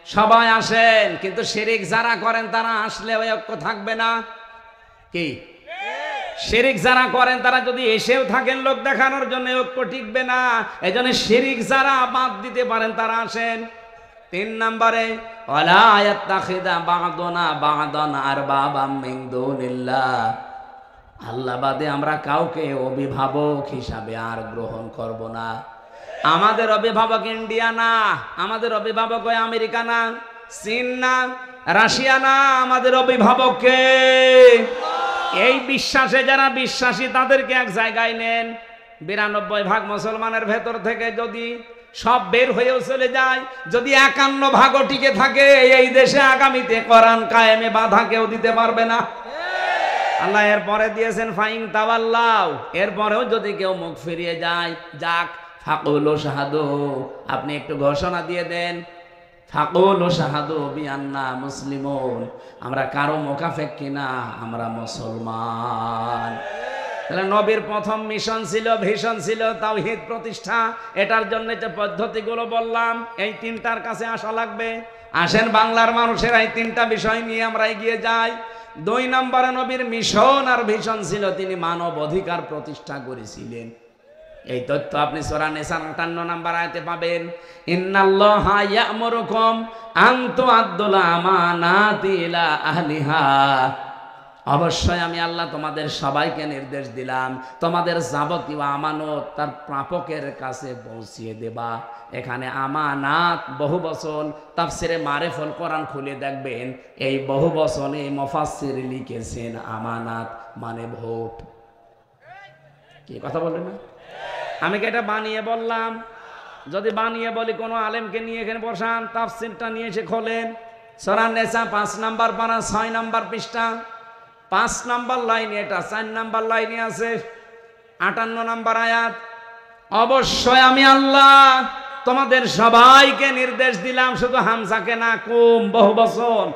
সবাই আসেন, কিন্তু শিরিক যারা করেন তারা আসলে ওই ঐক্য থাকবে না। কি শিরিক যারা করেন তারা যদি এসেও থাকেন লোক দেখানোর জন্য, ঐক্য টিকবে না। এজন্য শিরিক যারা বাদ দিতে পারেন তারা আসেন। 3 নম্বরে ওয়ালা ইয়াত্তাখিদা বা'দুনা বা'দান আরবাবাম মিন দুনিল্লাহ, আল্লাহ বাদে আমরা কাউকে অভিভাবক হিসাবে আর গ্রহণ করব না। আমাদের অভিভাবক ইন্ডিয়া না, আমাদের অভিভাবক ওই আমেরিকা না, চীন না, রাশিয়া না, আমাদের অভিভাবক কে? এই বিশ্বাসে যারা বিশ্বাসী তাদেরকে এক জায়গায় নেন। 92% মুসলমানের ভেতর থেকে যদি সব বের হয়েও চলে যায়, যদি 51% টিকে থাকে, এই দেশে আগামীতে কোরআন কায়েমে বাধা কেউ দিতে পারবে না। আল্লাহ এরপরে দিয়েছেন ফাইন তাওয়াল্লাও, এরপরেও যদি কেউ মুখ ফিরিয়ে যায়, যাক ফাকুলু শাহাদু, আপনি একটু ঘোষণা দিয়ে দেন, ফাকুলু শাহাদু বিআন্না মুসলিমুন, আমরা কারো মুখাফেক কিনা, আমরা মুসলমান। তাহলে নবীর প্রথম মিশন ছিল, ভিশন ছিল তাওহীদ প্রতিষ্ঠা। এটার জন্য যে পদ্ধতিগুলো বললাম, এই 3টার কাছে আসা লাগবে। আসেন বাংলার মানুষের এই 3টা বিষয় নিয়ে আমরা এগিয়ে যাই। 2 নম্বরে নবীর মিশন আর ভিশন ছিল তিনি মানব অধিকার প্রতিষ্ঠা করেছিলেন। এই তথ্য আপনি সূরা নিসার 58 নম্বর আয়াতে পাবেন। ইন্নাল্লাহা ইয়া'মুরুকুম আন তু'আদ্দুল আমানাতি ইলা আহলিহা, অবশ্যই আমি আল্লাহ তোমাদের সবাইকে নির্দেশ দিলাম তোমাদের যাবতীয় আমানত তার প্রাপকের কাছে পৌঁছিয়ে দেবা। এখানে আমানাত বহু বচন, তাফসিরে মারিফুল কোরআন খুলে দেখবেন এই বহু বচনে মুফাসসির লিখেছেন আমানাত মানে ভোট। কি কথা বললেন না? আমি কি এটা বানিয়ে বললাম? যদি বানিয়ে বলি কোনো আলেমকে নিয়ে এখানে বসান, তাফসিরটা নিয়ে এসে খোলেন, সূরা নিসা 5 নম্বর পারা 6 নম্বর পৃষ্ঠা, 5 নম্বর লাইনে এটা, 4 নম্বর লাইনে আছে 58 নম্বর আয়াত। অবশ্যই আমি আল্লাহ তোমাদের সবাইকে নির্দেশ দিলাম, শুধু হামজাকে না, কুম বহু বচন,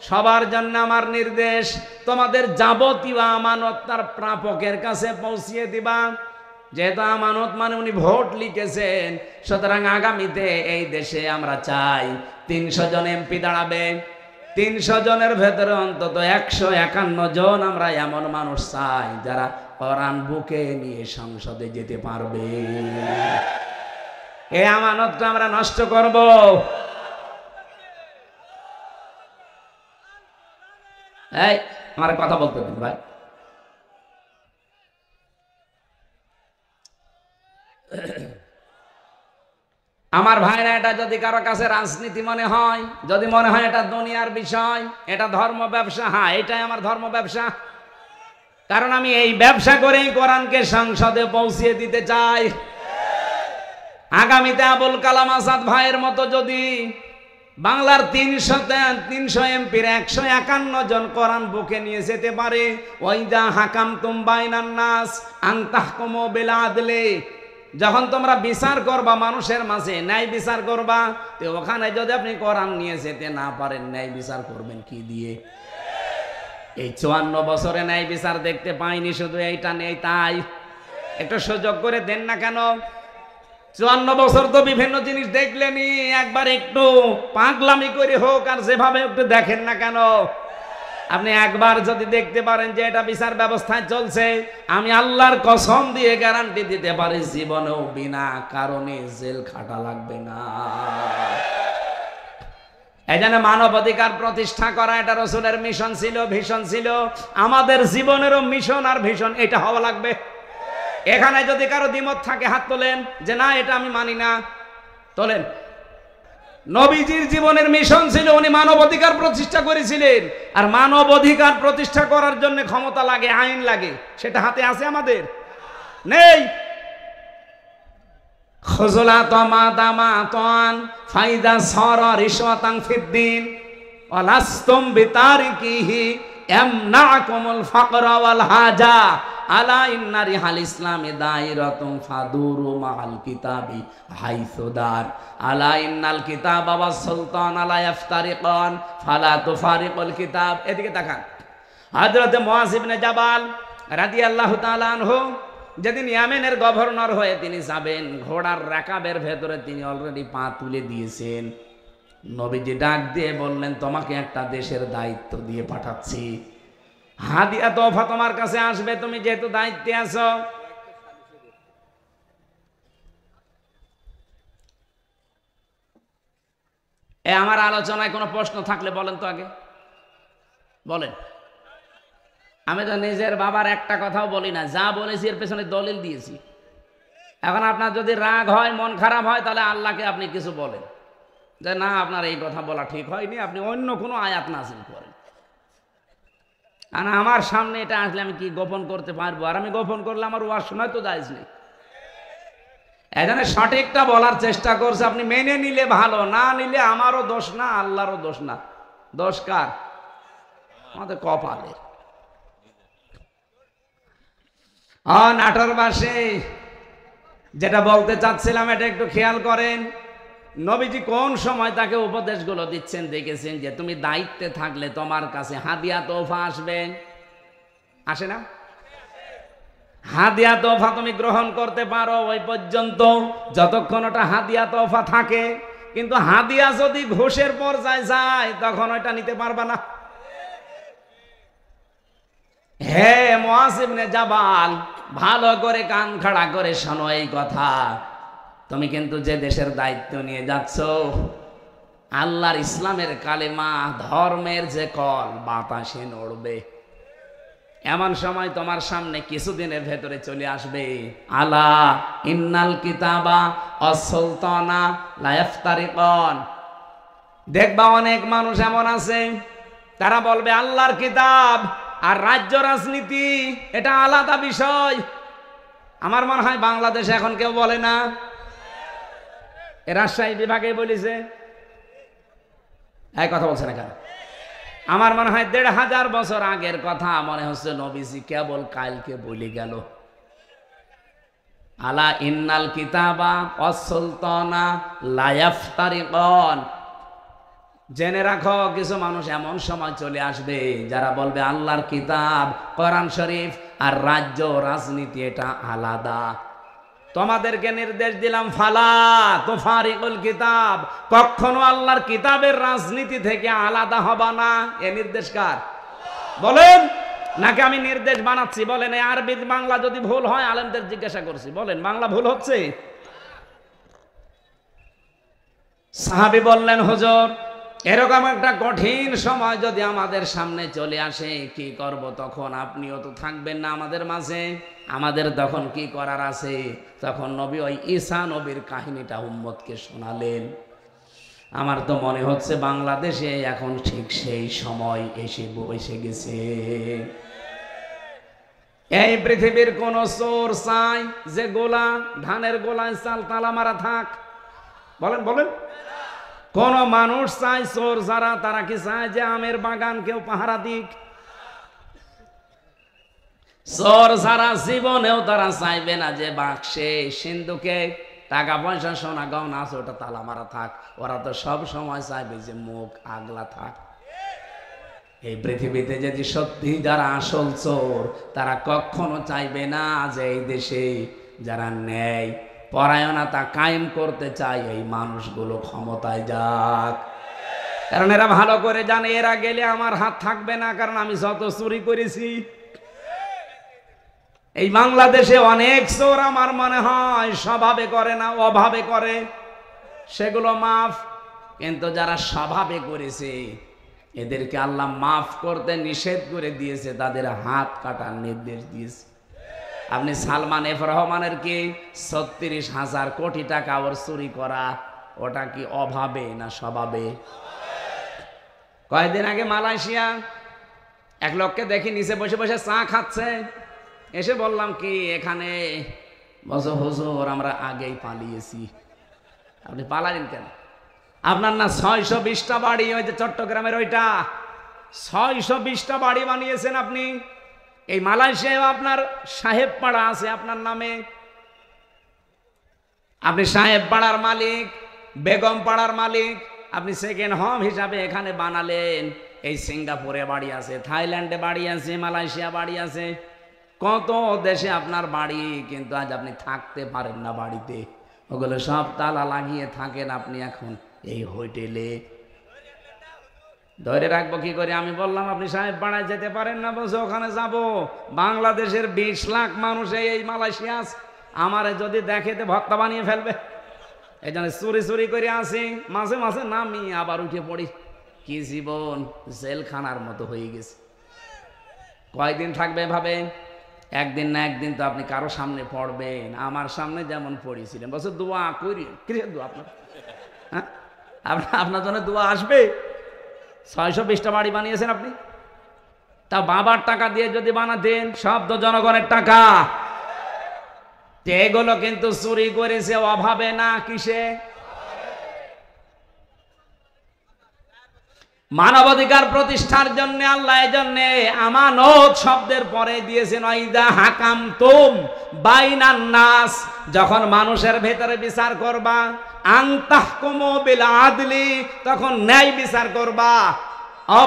সবার জন্য আমার নির্দেশ, তোমাদের যাবতীয় আমানত তার প্রাপকের কাছে পৌঁছিয়ে দিবা। যেহেতু আমানত মানে উনি ভোট লিখেছেন, সুতরাং আগামীতে এই দেশে আমরা চাই 300 জন এমপি দাঁড়াবে। 300 জনের ভেতরে অন্তত 151 জন আমরা এমন মানুষ চাই যারা কোরআন বুকে নিয়ে সংসদে যেতে পারবে। এই আমানতটা আমরা নষ্ট করব? এই আমার কথা বলতে দিন ভাই। আমার ভাইরা, এটা যদি কারো কাছে রাজনীতি মনে হয়, যদি মনে হয় এটা দুনিয়ার বিষয়, এটা ধর্ম ব্যবসা, হ্যাঁ এটাই আমার ধর্ম ব্যবসা, কারণ আমি এই ব্যবসা করেই কোরআনকে সংসদে পৌঁছিয়ে দিতে চাই। আগামীতে আবুল কালাম আজাদ ভাইয়ের মতো যদি বাংলার 300 এমপির 151 জন কোরআন বুকে নিয়ে যেতে পারে, ওয়াইদা হাকামতুম বাইনান নাস আন তাহকুমু বিল আদলি, যখন তোমরা বিচার করবা মানুষের মাঝে, ন্যায় বিচার করবা, তো ওখানে যদি আপনি কোরআন নিয়ে যেতে না পারেন, ন্যায় বিচার করবেন কি দিয়ে? এই 54 বছরে ন্যায় বিচার দেখতে পাইনি, শুধু এইটা নেই তাই। একটু সুযোগ করে দেন না কেন? 54 বছর তো বিভিন্ন জিনিস দেখলেনি, একবার একটু পাগলামি করে হোক আর যেভাবে একটু দেখেন না কেন? আপনি একবার যদি দেখতে পারেন যে এটা বিচার ব্যবস্থায় চলছে, আমি আল্লাহর কসম দিয়ে গ্যারান্টি দিতে পারি জীবনেও বিনা কারণে জেল খাটা লাগবে না। এই জন্য মানবাধিকার প্রতিষ্ঠা করা এটা রাসূলের মিশন ছিল, ভিশন ছিল। আমাদের জীবনেরও মিশন আর ভিশন এটা হওয়া লাগবে। এখানে যদি কারো দ্বিমত থাকে হাত তোলেন, যে না এটা আমি মানি না, তোলেন। নবীজির জীবনের মিশন ছিল উনি মানব অধিকার প্রতিষ্ঠা করেছিলেন, আর মানব অধিকার প্রতিষ্ঠা করার জন্য ক্ষমতা লাগে, আইন লাগে, সেটা হাতে আছে আমাদের? নেই। খুজলাত মাদামাতান ফাইদা সারা রিশওয়াতান ফিদ্দিন ওয়ালাস্তুম বিতারিকিহি ইয়ামনাকুমুল ফাকরা ওয়াল হাজা আলা ইন্না রিহাল ইসলামি দাইরাতুন ফাদুরু মাআল কিতাবি হাইসুদার আলা ইন্নাল কিতাবা ওয়াস সুলতান আলা ইফতারিকান ফালা তুফারিকুল কিতাব। এদিকে তাকান। হযরত মুআয ইবনে জাবাল রাদিয়াল্লাহু তাআলা আনহু যেদিন ইয়ামেনের গভর্নর হয়ে তিনি যাবেন, ঘোড়ার রাকাবের ভেতরে তিনি অলরেডি পা তুলে দিয়েছেন। নবীজি ডাক দিয়ে বললেন, তোমাকে একটা দেশের দায়িত্ব দিয়ে পাঠাচ্ছি, হাদিয়া তোফা তোমার কাছে আসবে, তুমি যেহেতু দায়িত্বে আছো। আমার আলোচনায় কোনো প্রশ্ন থাকলে বলেন তো আগে বলেন। আমি তো নিজের বাবার একটা কথাও বলি না, যা বলেছি এর পেছনে দলিল দিয়েছি। এখন আপনার যদি রাগ হয়, মন খারাপ হয়, তাহলে আল্লাহকে আপনি কিছু বলেন যে না, আপনার এই কথা বলা ঠিক হয়নি, আপনি অন্য কোনো আয়াত নাযিল করেন। আর আমার সামনে এটা আসলে আমি কি গোপন করতে পারবো? আর আমি গোপন করলে আমার ওয়াজ শোনায় তো জায়েজ নেই। এখানে সঠিকটা বলার চেষ্টা করছে, আপনি মেনে নিলে ভালো, না নিলে আমারও দোষ না, আল্লাহরও দোষ না। দোষ কার? আমাদের কপালের। নাটোরবাসী, যেটা বলতে চাচ্ছিলাম এটা একটু খেয়াল করেন। নবীজি কোন সময় তাকে উপদেশগুলো দিচ্ছেন দেখেছেন, যে তুমি দায়িত্বে থাকলে তোমার কাছে হাদিয়া তোফা আসবে, আসে না? হাদিয়া তোফা তুমি গ্রহণ করতে পারো ওই পর্যন্ত, যতক্ষণ ওটা হাদিয়া তোফা থাকে। কিন্তু হাদিয়া যদি ঘুষের পর্যায়ে যায়, তখন ওইটা নিতে পারবে না। হে মুআয ইবনে জাবাল, ভালো করে কান খাড়া করে শোনো এই কথা। তুমি কিন্তু যে দেশের দায়িত্ব নিয়ে যাচ্ছ, আল্লাহর ইসলামের কালেমা, ধর্মের যে কল, বাতাসে নড়বে। এমন সময় তোমার সামনে কিছুদিনের ভেতরে চলে আসবে, আলা ইন্নাল কিতাবা অস-সুলতানা লা ইফতারিকান। দেখবা অনেক মানুষ এমন আছে, তারা বলবে আল্লাহর কিতাব আর রাজ্য রাজনীতি এটা আলাদা বিষয়। আমার মনে হয় বাংলাদেশে এখন কেউ বলে না। এ রাজশাহী বিভাগে বলেছে, এই কথা বলছে না কেন? আমার মনে হয় ১৫০০ বছর আগের কথা মনে হচ্ছে নবীজি কেবল কালকে বলে গেল, আলা ইন্নাল কিতাবা অস-সুলতানা লা ইফতারিকান। জেনে রাখো, কিছু মানুষ এমন সময় চলে আসবে যারা বলবে আল্লাহর কিতাব, কোরআন শরীফ আর রাজ্য রাজনীতি এটা আলাদা। তোমাদেরকে নির্দেশ দিলাম, ফালা তুফারিকুল কিতাব, কখনো আল্লাহর কিতাবের রাজনীতি থেকে আলাদা হবা না। এ নির্দেশ কার বলেন? নাকি আমি নির্দেশ বানাচ্ছি? বলেন। এই আরবি বাংলা যদি ভুল হয় আলেমদের জিজ্ঞাসা করছি, বলেন বাংলা ভুল হচ্ছে? সাহাবী বললেন, হুজুর এরকম একটা কঠিন সময় যদি আমাদের সামনে চলে আসে, কি করব তখন? আপনিও তো থাকবেন না আমাদের মাঝে, আমাদের তখন কি করার আছে? তখন নবী ওই ঈসা নবীর কাহিনীটা উম্মতকে শোনালেন। আমার তো মনে হচ্ছে বাংলাদেশে এখন ঠিক সেই সময় এসে গেছে। এই পৃথিবীর কোন চোর চাই যে গোলা, ধানের গোলায় চাল তালা মারা থাক? বলেন বলেন। কোন মানুষ চাই, চোর যারা, তারা কি চায় যে আমের বাগান কেউ পাহারা দিক? চোর যারা জীবনেও তারা চাইবে না যে বাক্সে, সিন্ধুকে টাকা পয়সা, সোনা গহনা আছে ওটা তালা মারা থাক। ওরা তো সব সময় চাইবে যে মুখ আগলা থাক। এই পৃথিবীতে যদি সত্যি যারা আসল চোর, তারা কখনো চাইবে না যে এই দেশে যারা ন্যায় পরায়ণতা কায়েম করতে চায় এই মানুষগুলো ক্ষমতায় যাক। কারণ এরা ভালো করে জানে এরা গেলে আমার হাত থাকবে না, কারণ আমি যত চুরি করেছি। এই বাংলাদেশে অনেক চোর আমার মনে হয় স্বভাবে করে না, অভাবে করে, সেগুলো মাফ। কিন্তু যারা স্বভাবে করেছে এদেরকে আল্লাহ মাফ করতে নিষেধ করে দিয়েছে, তাদের হাত কাটার নির্দেশ দিয়েছে। আপনি সালমান এফ রহমানের কি ৩৬,০০০ কোটি টাকা ওর চুরি করা, ওটা কি অভাবে না স্বভাবে? কয়েকদিন আগে মালয়েশিয়া এক লোককে দেখি নিচে বসে বসে চা খাচ্ছে, এসে বললাম কি এখানে? বলছো হুজুর আমরা আগেই পালিয়েছি। আপনি পালালেন কেন? আপনার না ৬২০টা বাড়ি, ওই যে চট্টগ্রামের ওইটা ৬২০টা বাড়ি বানিয়েছেন আপনি। এই মালয়েশিয়ায় আপনার সাহেব পাড়া আছে আপনার নামে, আপনি সাহেব পাড়ার মালিক, বেগম পাড়ার মালিক। আপনি সেকেন্ড হোম হিসাবে এখানে বানালেন। এই সিঙ্গাপুরে বাড়ি আছে, থাইল্যান্ডে বাড়ি আছে, মালয়েশিয়া বাড়ি আছে, কত দেশে আপনার বাড়ি, কিন্তু আজ আপনি থাকতে পারেন না বাড়িতে। ওগুলো সব তালা লাগিয়ে থাকেন আপনি এখন এই হোটেলে, ধরে রাখবো কি করে? আমি বললাম আপনি সাহেব পাড়ায় যেতে পারেন না, বলছে ওখানে যাব। বাংলাদেশের 20 লাখ মানুষ এই মালয়েশিয়া আছে, আমারে যদি দেখে তো ভক্তা বানিয়ে ফেলবে। এই জন্য চুরি চুরি করে আসি, মাঝে মাঝে নামি আবার উঠে পড়ি। কি জীবন, জেলখানার মতো হয়ে গেছে। কয়দিন থাকবে ভাবে? একদিন না একদিন তো আপনি কারো সামনে পড়বেন। আমার সামনে যেমন পড়েছিলেন, বলছে দোয়া করি। কিসের দোয়া আপনার? হ্যাঁ, আপনার জন্য দোয়া আসবে? 620টা বাড়ি বানিয়েছেন আপনি, তা বাবার টাকা দিয়ে যদি বানাতেন, সব তো জনগণের টাকা। এগুলো কিন্তু চুরি করেছে অভাবে না, কিসে? মানবাধিকার প্রতিষ্ঠার জন্য আল্লাহ এই জন্য আমানত শব্দের পরে দিয়েছেন ওয়াইদা হাকামতুম বাইনান নাস, যখন মানুষের ভেতরে বিচার করবা, আনতাহকুমু বিল আদলি, তখন ন্যায় বিচার করবা।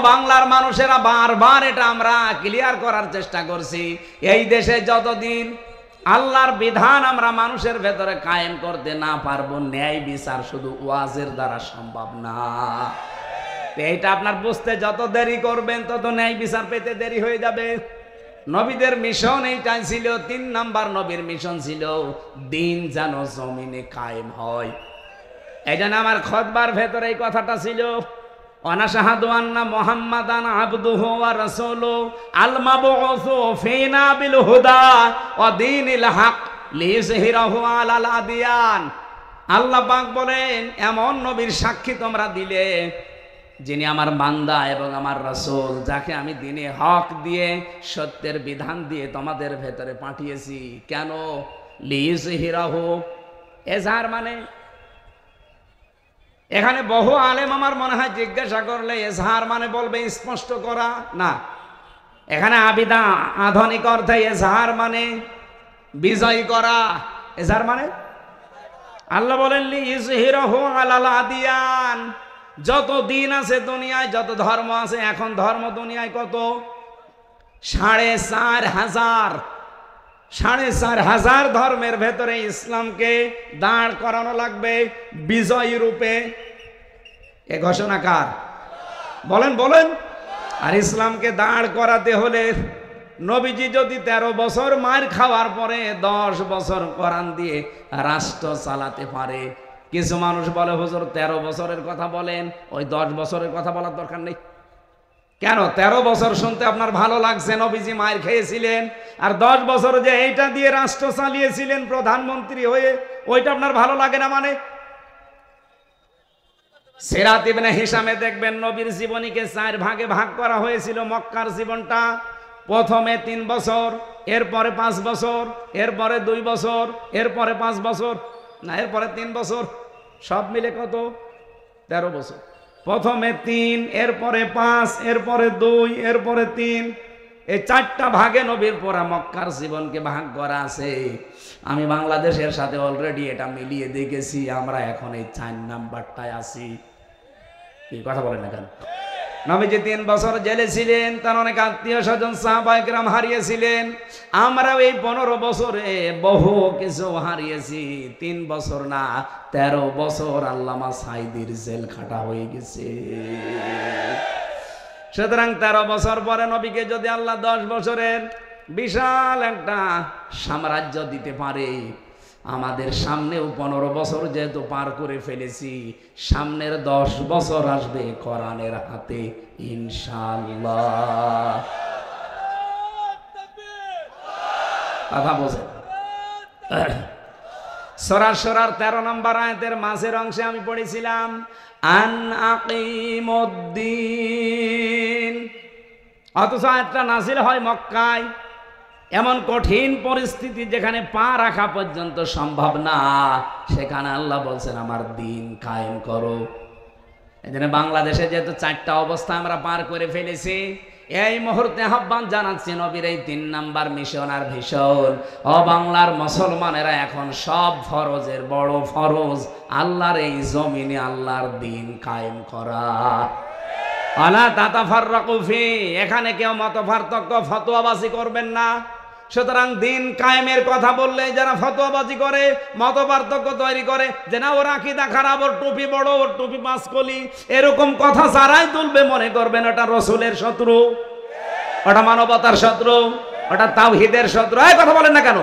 বাংলার মানুষেরা বারবার এটা আমরা ক্লিয়ার করার চেষ্টা করছি। এই দেশে যতদিন আল্লাহর বিধান আমরা মানুষের ভেতরে কায়েম করতে না পারবো, ন্যায় বিচার শুধু ওয়াজের দ্বারা সম্ভব না। এইটা আপনার বুঝতে যত দেরি করবেন তত ন্যায় বিচার পেতে দেরি হয়ে যাবে। নবীদের মিশন এইটাই ছিল। 3 নাম্বার নবীর মিশন ছিল দিন যেন জমিনে কায়েম হয়। এই জন্য আমার খুতবার ভেতরে এই কথাটা ছিল, ওয়ানাশহাদু আন্না মুহাম্মাদান আবদুহু ওয়া রাসূলুহু আল মাবউসু ফিনা বিল হুদা ওয়া দীনিল হক লিইয়ুযহিরাহু আলাল আদিয়ান। আল্লাহ পাক বলেন, এমন নবীর সাক্ষী তোমরা দিলে যিনি আমার বান্দা এবং আমার রাসূল, যাকে আমি দ্বীনে হক দিয়ে সত্যের বিধান দিয়ে তোমাদের ভেতরে পাঠিয়েছি। কেন? লিইয়ুযহিরাহু, এজাহার মানে এখানে বহু আলেম আমার মনে হয় জিজ্ঞাসা করলে এজহার মানে বলবে স্পষ্ট করা না। এখানে আবিদা আধুনিক অর্থে এজহার মানে বিজয় করা। এজহার মানে আল্লাহ বলেন লিইয়ুযহিরাহু আলাল আদিয়ান, যত দিন আছে দুনিয়ায়, যত ধর্ম আছে, এখন ধর্ম দুনিয়ায় কত? 4,500 ধর্মের ভেতরে ইসলামকে দাঁড় করানো লাগবে বিজয়ী রূপে। এ ঘোষণা কার? বলেন বলেন। আর ইসলামকে দাঁড় করাতে হলে নবীজি যদি 13 বছর মার খাওয়ার পরে 10 বছর কোরআন দিয়ে রাষ্ট্র চালাতে পারে। কিছু মানুষ বলে হুজুর 13 বছরের কথা বলেন, ওই 10 বছরের কথা বলার দরকার নেই। কেন? 13 বছর শুনতে আপনার ভালো লাগছে, নবীজি মায়ের খেয়েছিলেন। আর 10 বছর যে এইটা দিয়ে রাষ্ট্র চালিয়েছিলেন প্রধানমন্ত্রী হয়ে, ওইটা আপনার ভালো লাগে না মানে? সিরাত ইবনে হিশামে দেখবেন নবীর জীবনীকে 4 ভাগে ভাগ করা হয়েছিল। মক্কার জীবনটা প্রথমে 3 বছর, এরপরে 5 বছর, এরপরে 2 বছর, এরপরে 5 বছর, না এরপরে 3 বছর, সব মিলে কত? 13 বছর। প্রথমে 3, এরপরে 5, এরপরে 2, এরপরে 3, এই 4টা ভাগে নবীর পরা মক্কার জীবনকে ভাগ করা আছে। আমি বাংলাদেশের সাথে অলরেডি এটা মিলিয়ে দেখেছি, আমরা এখন এই 4 নাম্বারটায় আছি। কি কথা বলেন না কেন? নবীজি 3 বছর জেলে ছিলেন, তার অনেক আত্মীয় স্বজন সাহাবায়ে কেরাম হারিয়েছিলেন। আমরাও এই 15 বছরে বহু কিছু হারিয়েছি। 3 বছর না 13 বছর আল্লামা সাঈদীর জেল খাটা হয়ে গেছে। সুতরাং 13 বছর পরে নবীকে যদি আল্লাহ 10 বছরের বিশাল একটা সাম্রাজ্য দিতে পারে, আমাদের সামনেও 15 বছর যেহেতু পার করে ফেলেছি, সামনের 10 বছর আসবে কোরআনের হাতে ইনশাআল্লাহ। কথা বোঝেন? সূরা শুরার 13 নম্বর আয়াতের মাঝের অংশে আমি পড়েছিলাম আন আকিমুদ্দিন, অথচ আয়াতটা নাযিল হয় মক্কায়। এমন কঠিন পরিস্থিতি যেখানে পা রাখা পর্যন্ত সম্ভব না, সেখানে আল্লাহ বলছেন আমার দিন কায়েম করো। এজন্য বাংলাদেশে যেহেতু 4টা অবস্থা আমরা পার করে ফেলেছি, এই মুহূর্তে আহ্বান জানাচ্ছি নবীর এই 3 নাম্বার মিশন আর ভীষণ। বাংলার মুসলমানেরা এখন সব ফরজের বড় ফরজ আল্লাহর এই জমিনে আল্লাহর দিন কায়েম করা। আলা তাতাফাররাকু ফি, এখানে কেউ মত পার্থক্য ফতোয়াবাজি করবেন না। সুতরাং দিন কায়েমের কথা বললে যারা ফতোয়াবাজি করে, মত পার্থক্য তৈরি করে, যে না ওর আকীদা খারাপ, ওর টুপি বড়, ওর টুপি পাঁচকলি, এরকম কথা যারাই তুলবে মনে করবেন ওটা রসুলের শত্রু, ওটা মানবতার শত্রু, ওটা তাওহীদের শত্রু। এই কথা বলেন না কেন?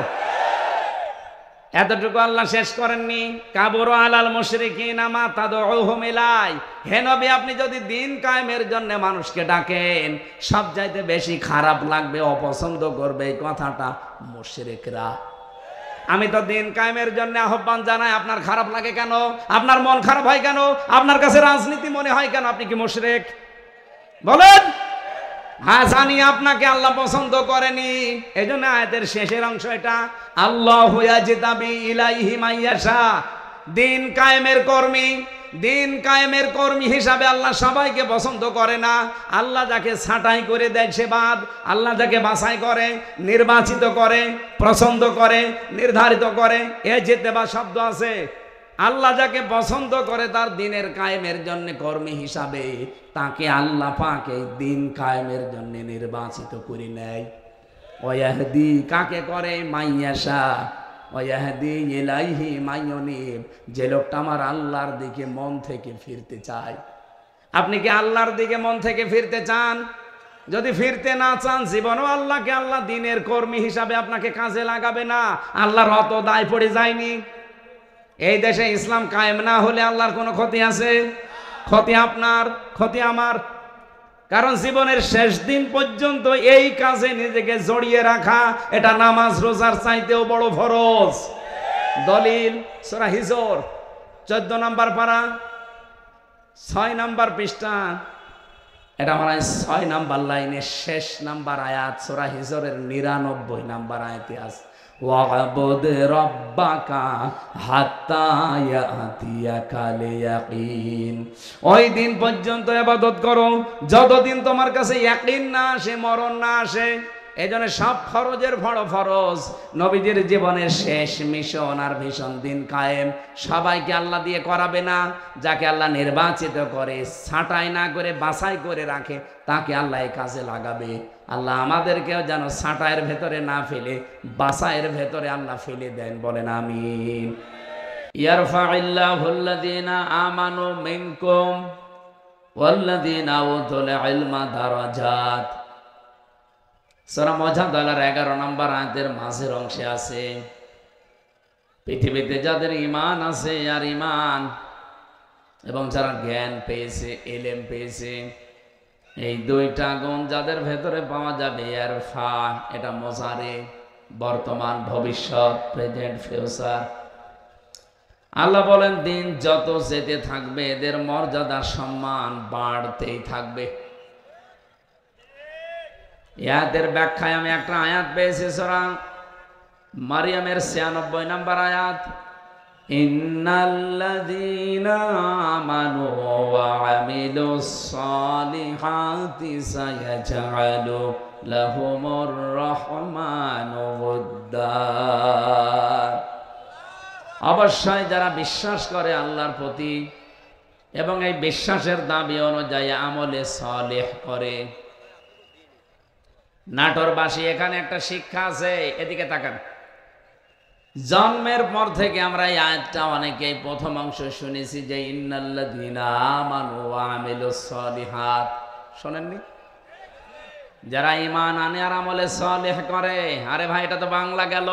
এতটুকু আল্লাহ শেষ করেননি, কাবুর আলাল মুশরিকিনা মা তাদউহুম ইলাই। হে নবী, আপনি যদি দিন কায়েমের জন্য মানুষকে ডাকেন, সবচাইতে বেশি খারাপ লাগবে, অপছন্দ করবে এই কথাটা মুশরিকরা। আমি তো দিন কায়েমের জন্য আহ্বান জানাই, আপনার খারাপ লাগে কেন? আপনার মন খারাপ হয় কেন? আপনার কাছে রাজনীতি মনে হয় কেন? আপনি কি মুশরিক? বলেন। হ্যাঁ, জানি আপনাকে আল্লাহ পছন্দ করেনি, এই জন্য আয়াতের শেষের অংশ এটা, আল্লাহু ইয়াজতাবি ইলাইহি মাইয়াশা। দিন কায়েমের কর্মী, দিন কায়েমের কর্মী হিসাবে আল্লাহ সবাইকে পছন্দ করে না। আল্লাহ যাকে ছাঁটাই করে দেয় সে বাদ, আল্লাহ যাকে বাছাই করে, নির্বাচিত করে, পছন্দ করে, নির্ধারিত করে, এ যেতেবা শব্দ আছে। আল্লাহ যাকে পছন্দ করে তার দিনের কায়েমের জন্য কর্মী হিসাবে, তাকে আল্লাহ পাক এই দিন কায়েমের জন্য নির্বাচিত করে নেয়। ওয়াহদি কাকে করে? মাইয়াশা। ওয়াহদি ইলাইহি মাইয়ুনিব, যে লোকটা আমার আল্লাহর দিকে মন থেকে ফিরতে চায়। আপনি কি আল্লাহর দিকে মন থেকে ফিরতে চান? যদি ফিরতে না চান, জীবনও আল্লাহকে আল্লাহ দিনের কর্মী হিসাবে আপনাকে কাজে লাগাবে না। আল্লাহর অত দায় পড়ে যায়নি। এই দেশে ইসলাম কায়েম না হলে আল্লাহর কোনো ক্ষতি আছে? ক্ষতি আপনার, ক্ষতি আমার। কারণ জীবনের শেষ দিন পর্যন্ত এই কাজে নিজেকে জড়িয়ে রাখা, এটা নামাজ রোজার চাইতেও বড় ফরজ। দলিল সূরা হিজর 14 নম্বর পারা 6 নম্বর পৃষ্ঠা, এটা আমার 6 নম্বর লাইনের শেষ নাম্বার আয়াত, সূরা হিজরের 99 নম্বর আয়াতে আছে, ওয়া'বুদ রাব্বাকা হাত্তা ইয়াতিয়াকাল ইয়াকিন। ওই দিন পর্যন্ত ইবাদত করো যতদিন তোমার কাছে ইয়াকিন না আসে, মরণ না আসে। এজন্য সব ফরজের বড় ফরজ। নবীজির জীবনের শেষ মিশন আর ভীষণ দিন কায়েম। সবাইকে আল্লাহ দিয়ে করাবে না, যাকে আল্লাহ নির্বাচিত করে, ছাঁটাই না করে, বাছাই করে রাখে, তাকে আল্লাহ এই কাজে লাগাবে। আল্লাহ আমাদেরকেও যেন ছাঁটাইয়ের ভেতরে না ফেলে, বাছাইয়ের ভেতরে আল্লাহ ফেলে দেন। বলেন আমিন। ইয়ারফাইল্লাহুল্লাযীনা আমানু মিনকুম ওয়াল্লাযীনা উতুল ইলমা দারাজাত। সূরা মুজাদালার 11 নম্বর আয়াতের মাঝের অংশে আছে, পৃথিবীতে যাদের ঈমান আছে আর ঈমান এবং যারা জ্ঞান পেয়েছে, ইলম পেয়েছে, এই দুইটা গুণ যাদের ভেতরে পাওয়া যাবে, ইয়ারফা, এটা মুজারে, বর্তমান, ভবিষ্যৎ, প্রেজেন্ট, ফিউচার। আল্লাহ বলেন দিন যত যেতে থাকবে এদের মর্যাদা সম্মান বাড়তেই থাকবে। ইয়াদের ব্যাখ্যায় আমি একটা আয়াত পেয়েছি, সূরা মারিয়ামের 96 নম্বর আয়াত, ইন্নাল্লাযীনা আমানু ওয়া আমিলুস সালিহাতি সায়াজআলু লাহুমুর রহমানু ওদ্দা। অবশ্যই যারা বিশ্বাস করে আল্লাহর প্রতি এবং এই বিশ্বাসের দাবি অনুযায়ী আমলে সালেহ করে। নাটোরবাসী, এখানে একটা শিক্ষা আছে, এদিকে তাকান। জন্মের পর থেকে আমরা এই আয়াতটা অনেকেই প্রথম অংশ শুনেছি যে ইন্নাল্লাযীনা আমানু ওয়া আমিলুস সালিহাত, শোনেননি? যারা ঈমান আনে আর আমলে সালেহ করে। আরে ভাই, এটা তো বাংলা গেল,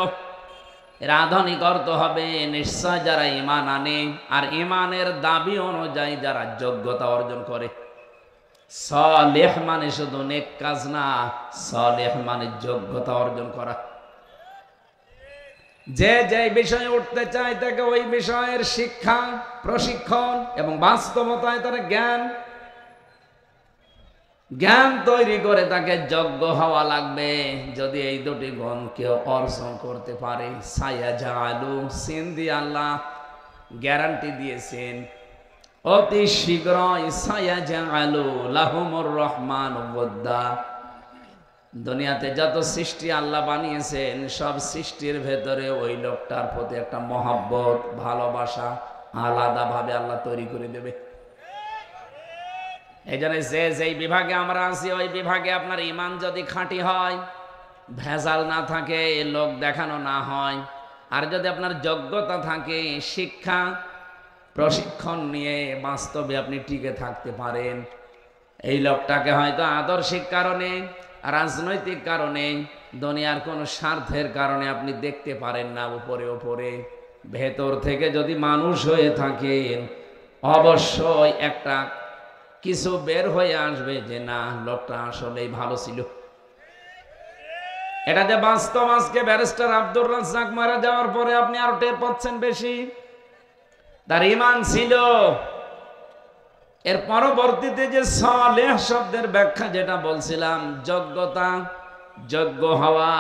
এর আধুনিক অর্থ হবে নিশ্চয় যারা ঈমান আনে আর ঈমানের দাবি অনুযায়ী যারা যোগ্যতা অর্জন করে। সালেহ মানে শুধু নেক কাজ না, সালেহ মানে যোগ্যতা অর্জন করা। যে যে বিষয়ে উঠতে চায় তাকে ওই বিষয়ের শিক্ষা, প্রশিক্ষণ এবং বাস্তবতায় তার জ্ঞান তৈরি করে তাকে যোগ্য হওয়া লাগবে। যদি এই দুটি গুণ কেউ অর্জন করতে পারে, সায়াজআলু, সিন দিয়ে আল্লাহ গ্যারান্টি দিয়েছেন অতি শীঘ্রই, সায়াজআলু লাহুমুর রহমানু ওদ্দা। দুনিয়াতে যত সৃষ্টি আল্লাহ বানিয়েছেন, সব সৃষ্টির ভেতরে ওই লোকটার প্রতি একটা মহব্বত, ভালোবাসা আলাদাভাবে আল্লাহ তৈরি করে দেবে। এই জন্য যে যেই বিভাগে আমরা আছি ওই বিভাগে আপনার ঈমান যদি খাঁটি হয়, ভেজাল না থাকে, লোক দেখানো না হয়, আর যদি আপনার যোগ্যতা থাকে, শিক্ষা প্রশিক্ষণ নিয়ে বাস্তবে আপনি টিকে থাকতে পারেন, এই লোকটাকে হয়তো আদর্শিক কারণে, রাজনৈতিক কারণে, দুনিয়ার কোনো স্বার্থের কারণে আপনি দেখতে পারেন না উপরে উপরে, ভেতর থেকে যদি মানুষ হয়ে থাকেন অবশ্যই একটা কিছু বের হয়ে আসবে যে না, লোকটা আসলেই ভালো ছিল। এটা যে বাস্তব, আজকে ব্যারিস্টার আব্দুর রাজ্জাক মারা যাওয়ার পরে আপনি আরো টের পাচ্ছেন বেশি। তার ঈমান ছিল। এর পরবর্তীতে যে সালেহ শব্দের ব্যাখ্যা যেটা বলছিলাম, যোগ্যতা, যোগ্য হওয়া,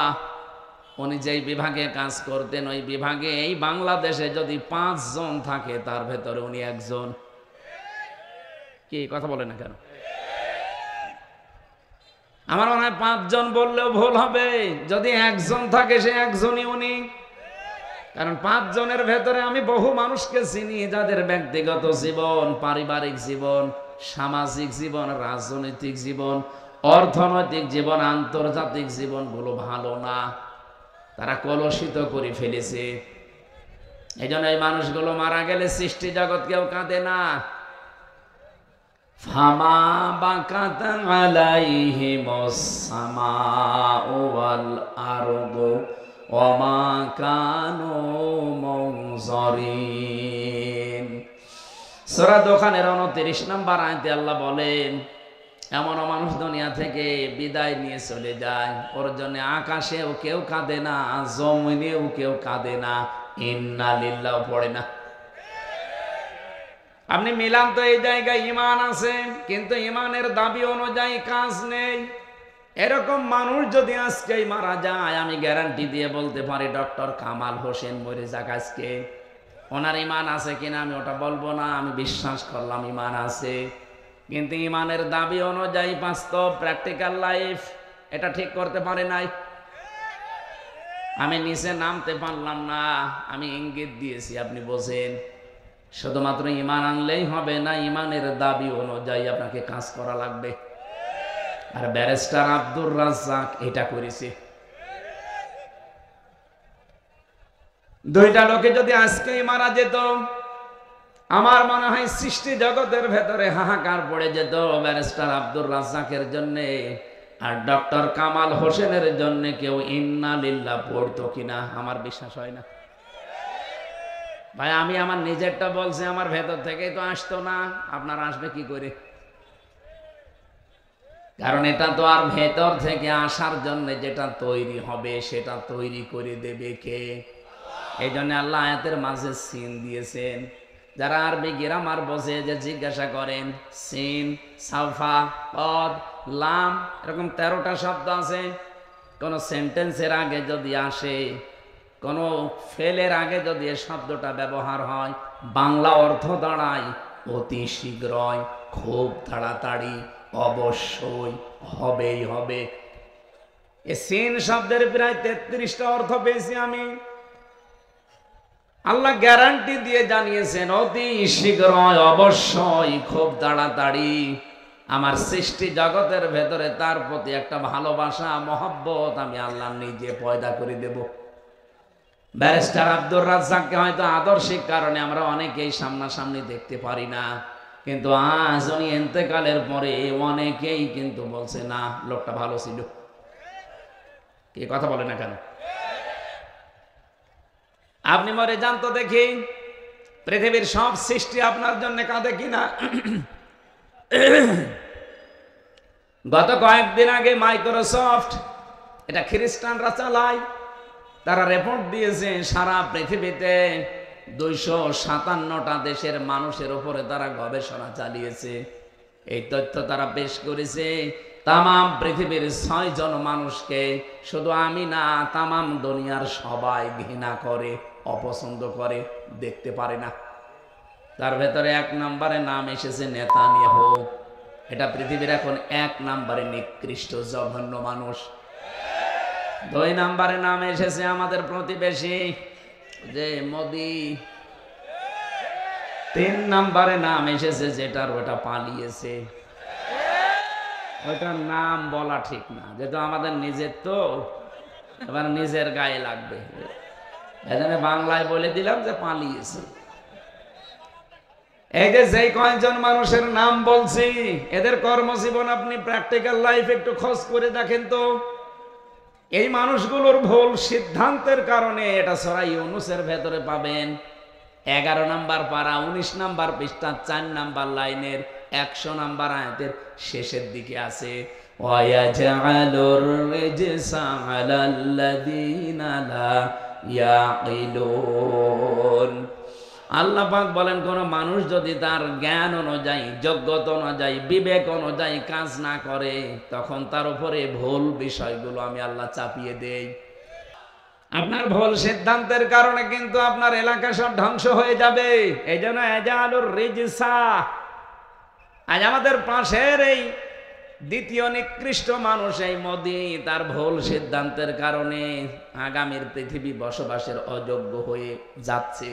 উনি যেই বিভাগে কাজ করতেন ওই বিভাগে এই বাংলাদেশে যদি 5 জন থাকে তার ভেতরে উনি একজন। কি কথা বলে না কেন? আমার মনে হয় 5 জন বললেও ভুল হবে, যদি একজন থাকে সে একজনই উনি। কারণ 5 জনের ভেতরে আমি বহু মানুষকে চিনি যাদের ব্যক্তিগত জীবন, পারিবারিক জীবন, সামাজিক জীবন, রাজনৈতিক জীবন, অর্থনৈতিক জীবন, আন্তর্জাতিক জীবনগুলো ভালো না, তারা কলুষিত করে ফেলেছে। এই জন্য এই মানুষগুলো মারা গেলে সৃষ্টি জগৎ কেউ কাঁদে না। ফামা বাকাত আলাইহিমুস সামাউ ওয়াল আরদু ওয়ামা কানু মুনজারিন। সূরা দোকানের 29 নম্বর আয়াতে আল্লাহ বলেন, এমন মানুষ দুনিয়া থেকে বিদায় নিয়ে চলে যায়, ওর জন্য আকাশেও কেউ কাঁদে না, জমিনেও কেউ কাঁদে না, ইন্না লিল্লাহ পড়ে না। আপনি মিলান তো এই জায়গায় ঈমান আছে, কিন্তু ঈমানের দাবি অনুযায়ী কাজ নেই। এরকম মানুষ যদি আজকে মারা যায়, আমি গ্যারান্টি দিয়ে বলতে পারি ডক্টর কামাল হোসেন মরে যাক আজকে, ওনার ঈমান আছে কিনা আমি ওটা বলবো না, আমি বিশ্বাস করলাম ঈমান আছে, কিন্তু ঈমানের দাবি অনুযায়ী বাস্তব প্র্যাকটিক্যাল লাইফ এটা ঠিক করতে পারে নাই। আমি নিচে নামতে পারলাম না, আমি ইঙ্গিত দিয়েছি, আপনি বোঝেন। শুধুমাত্র ঈমান আনলেই হবে না, ঈমানের দাবি অনুযায়ী আপনাকে কাজ করা লাগবে। আর ব্যারিস্টার আব্দুর রাজ্জাক এটা করেছে। দুইটা লোকে যদি আজকেই মারা যেত, আমার মনে হয় সৃষ্টি জগতের ভেতরে হাহাকার পড়ে যেত ব্যারিস্টার আব্দুর রাজ্জাকের জন্য, আর ডক্টর কামাল হোসেনের জন্য কেউ ইন্না লিল্লাহ পড়তো কিনা আমার বিশ্বাস হয় না। ভাই আমি আমার নিজেরটা বলছি, আমার ভেতর থেকেই তো আসতো না, আপনার আসবে কি করে? কারণ এটা তো আর ভেতর থেকে আসার জন্য যেটা তৈরি হবে সেটা তৈরি করে দেবে কে? এই জন্য আল্লাহ আয়াতের মাঝে সিন দিয়েছেন। যারা আরবি গ্রামার বোঝে যে জিজ্ঞাসা করেন, সিন, সাফা, পদ, লাম, এরকম 13টা শব্দ আছে। কোন সেন্টেন্সের আগে যদি আসে, কোন ফেলের আগে যদি এই শব্দটা ব্যবহার হয়, বাংলা অর্থ দাঁড়ায় অতি শীঘ্রই, খুব তাড়াতাড়ি, অবশ্যই, হবেই হবে। এই সিন শব্দের প্রায় 33টা অর্থ পেয়েছি আমি। আল্লাহ গ্যারান্টি দিয়ে জানিয়েছেন অতি শীঘ্রই, অবশ্যই, খুব তাড়াতাড়ি। আমার সৃষ্টি জগতের ভেতরে তার প্রতি একটা ভালোবাসা, মহব্বত আমি আল্লাহ নিজে পয়দা করে দেব। ব্যারিস্টার আব্দুর রাজ্জাককে হয়তো আদর্শিক কারণে আমরা অনেকেই সামনাসামনি দেখতে পারি না, কিন্তু আজ উনি ইন্তেকালের পরে অনেকেই কিন্তু বলছে না, লোকটা ভালো ছিল। কি কথা বলে না কেন? আপনি মরে যান তো দেখি, পৃথিবীর সব সৃষ্টি আপনার জন্য কাঁদে কিনা। গত কয়েকদিন আগে মাইক্রোসফট, এটা খ্রিস্টানরা চালায়, তারা রিপোর্ট দিয়েছে সারা পৃথিবীতে 257টা দেশের মানুষের উপরে তারা গবেষণা চালিয়েছে। এই তথ্য তারা পেশ করেছে। তামাম পৃথিবীর 6 জন মানুষকে, শুধু আমি না, তামাম দুনিয়ার সবাই ঘৃণা করে, অপছন্দ করে, দেখতে পারে না। তার ভেতরে 1 নম্বরে নাম এসেছে নেতানিয়াহু। এটা পৃথিবীর এখন 1 নম্বরে নিকৃষ্ট জঘন্য মানুষ। 2 নম্বরে নাম এসেছে আমাদের প্রতিবেশী যে মোদি। 3 নম্বরে নাম এসেছে যেটার ওটা পালিয়েছে, ওইটার নাম বলা ঠিক না, যেটা আমাদের নিজের তো এবার নিজের গায়ে লাগবে। এখানে বাংলায় বলে দিলাম যে পালিয়েছে। এই যে যেই কয়েকজন মানুষের নাম বলছি, এদের কর্মজীবন আপনি প্র্যাকটিক্যাল লাইফ একটু খোঁজ করে দেখেন তো। এই মানুষগুলোর ভুল সিদ্ধান্তের কারণে, এটা সূরা ইউনূসের ভেতরে পাবেন 11 নম্বর পারা 19 নম্বর পৃষ্ঠা 4 নম্বর লাইনের 100 নম্বর আয়াতের শেষের দিকে আছে, ওয়ায়াজআলুর রিজসা আলাল্লাযীনা লা ইয়াকিলুন। আল্লাহ পাক বলেন, কোন মানুষ যদি তার জ্ঞান অনুযায়ী, যোগ্যতা অনুযায়ী, বিবেক অনুযায়ী কাজ না করে, তখন তার উপরে ভুল বিষয়গুলো আমি আল্লাহ চাপিয়ে দেই। আপনার ভুল সিদ্ধান্তের কারণে কিন্তু আপনার এলাকা সব ধ্বংস হয়ে যাবে। এই জন্য ইয়াজআলুর রিজসা, আজ আমাদের পাশের এই দ্বিতীয় নিকৃষ্ট মানুষ এই মোদি, তার ভুল সিদ্ধান্তের কারণে আগামীর পৃথিবী বসবাসের অযোগ্য হয়ে যাচ্ছে।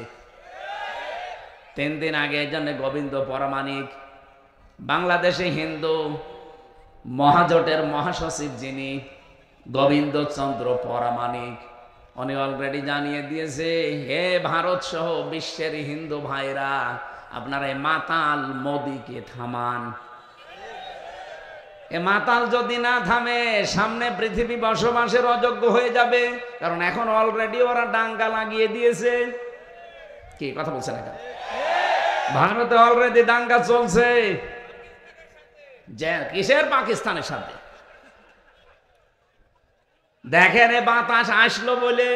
3 দিন আগে এই জন্য গোবিন্দ পরামানিক, বাংলাদেশে হিন্দু মহাজোটের মহাসচিব যিনি গোবিন্দ চন্দ্র পরামানিক, উনি অলরেডি জানিয়ে দিয়েছে, হে ভারত সহ বিশ্বের হিন্দু ভাইরা, আপনারা এই মাতাল মোদিকে থামান। এ মাতাল যদি না থামে, সামনে পৃথিবী বসবাসের অযোগ্য হয়ে যাবে। কারণ এখন অলরেডি ওরা ডাঙ্গা লাগিয়ে দিয়েছে। কি কথা বলছেন? এখন ভারতে অলরেডি দাঙ্গা চলছে। যে কিসের? পাকিস্তানের সাথে। দেখেন এ বাতাস আসলো বলে।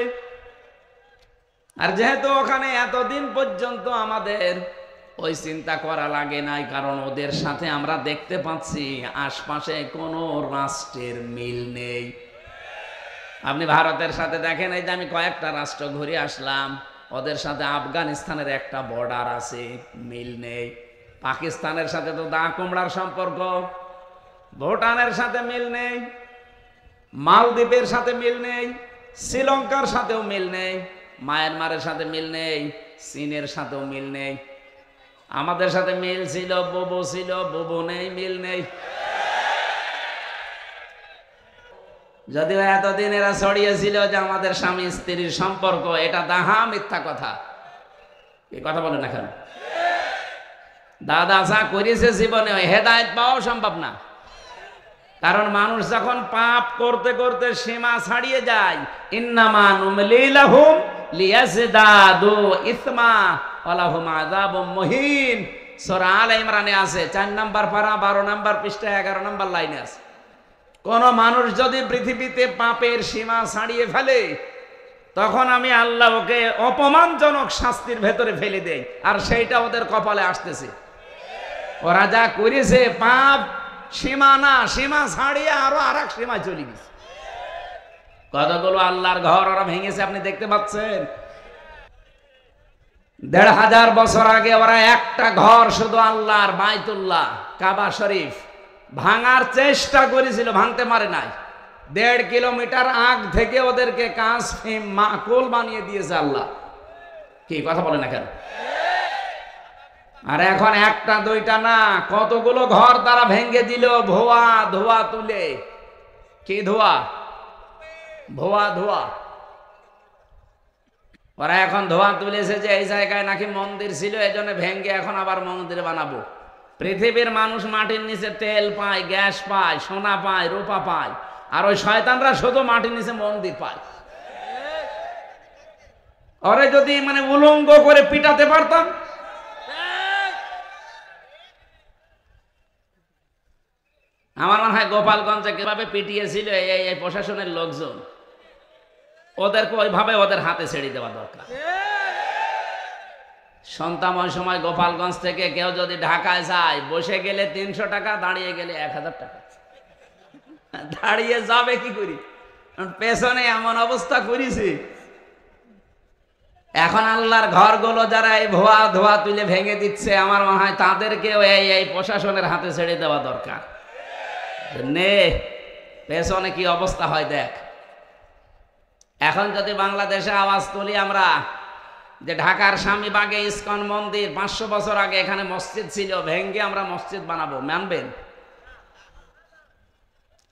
আর যেহেতু ওখানে এতদিন পর্যন্ত আমাদের ওই চিন্তা করা লাগে নাই, কারণ ওদের সাথে আমরা দেখতে পাচ্ছি আশপাশে কোনো রাষ্ট্রের মিল নেই। আপনি ভারতের সাথে দেখেন, এই যে আমি কয়েকটা রাষ্ট্র ঘুরে আসলাম, ওদের সাথে আফগানিস্তানের একটা বর্ডার আছে, মিল নেই। পাকিস্তানের সাথে তো দা কুমড়ার সম্পর্ক, ভুটানের সাথে মিল নেই, মালদ্বীপের সাথে মিল নেই, শ্রীলঙ্কার সাথেও মিল নেই, মায়ানমারের সাথে মিল নেই, চীনের সাথেও মিল নেই। আমাদের সাথে মিল ছিল, বুবু ছিল, বুবু নেই, মিল নেই। যদিও এতদিন এরা ছড়িয়েছিল যে আমাদের স্বামী স্ত্রীর সম্পর্ক, এটা দাহা মিথ্যা কথা। এই কথা বলে না কেন? দাদা যা করেছে জীবনে হেদায়েত পাওয়া সম্ভব না। কারণ মানুষ যখন পাপ করতে করতে সীমা ছাড়িয়ে যায়, ইন্নামা নুমলি লাহুম লিয়াজদাদু ইসমা ওয়া লাহুম আযাবুম মুহিন, সূরা আলে ইমরানে আছে 4 নম্বর পারা 12 নম্বর পৃষ্ঠা 11 নম্বর লাইনে আছে। কোন মানুষ যদি পৃথিবীতে পাপের সীমা ছাড়িয়ে ফেলে, তখন আমি আল্লাহ ওকে অপমানজনক শাস্তির ভেতরে ফেলে দেই, আর সেইটা ওদের কপালে আসতেছে। ওরা যা করেছে পাপ সীমা না, সীমা ছাড়িয়ে আরো আরেক সীমায় চলে গেছে। কতগুলো আল্লাহর ঘর ওরা ভেঙেছে আপনি দেখতে পাচ্ছেন। 1500 বছর আগে ওরা একটা ঘর, শুধু আল্লাহর বাইতুল্লাহ কাবা শরীফ, ভাঙার চেষ্টা করেছিল, ভাঙতে পারে নাই। 1.5 কিলোমিটার আগ থেকে ওদেরকে কাঁচ ফিম মাকুল বানিয়ে দিয়েছে আল্লাহ। কি কথা বলে না কেন? আর এখন একটা দুইটা না, কতগুলো ঘর তারা ভেঙে দিল ধোয়া ধোয়া তুলে। কি ধোয়া? ধোয়া ধোয়া। ওরা এখন ধোয়া তুলেছে যে এই জায়গায় নাকি মন্দির ছিল, এই জন্য ভেঙে এখন আবার মন্দির বানাবো। পৃথিবীর মানুষ মাটির নিচে তেল পায়, গ্যাস পায়, সোনা পায়, রূপা পায়, আর ওই শয়তানরা শুধু মাটির নিচে মন্দির পায়। ওরে যদি মানে উলঙ্গ করে পিটাতে পারতাম। আমার মনে হয় গোপালগঞ্জে কিভাবে পিটিয়েছিল এই প্রশাসনের লোকজন, ওদেরকে ওইভাবে ওদের হাতে ছেড়ে দেওয়া দরকার। সন্তান ওই সময় গোপালগঞ্জ থেকে কেউ যদি ঢাকায় যায়, বসে গেলে 300 টাকা, দাঁড়িয়ে গেলে 1000 টাকা। দাঁড়িয়ে যাবে কি করি, পেছনে এমন অবস্থা করেছি। এখন আল্লাহর ঘরগুলো যারা এই ধোয়া ধোয়া তুলে ভেঙে দিচ্ছে, আমার মনে হয় তাদেরকেও এই প্রশাসনের হাতে ছেড়ে দেওয়া দরকার। নে পেছনে কি অবস্থা হয় দেখ। এখন যদি বাংলাদেশে আওয়াজ তুলি আমরা যে ঢাকার স্বামীবাগে ইসকন মন্দির, 500 বছর আগে এখানে মসজিদ ছিল, ভেঙ্গে আমরা মসজিদ বানাবো, মানবেন?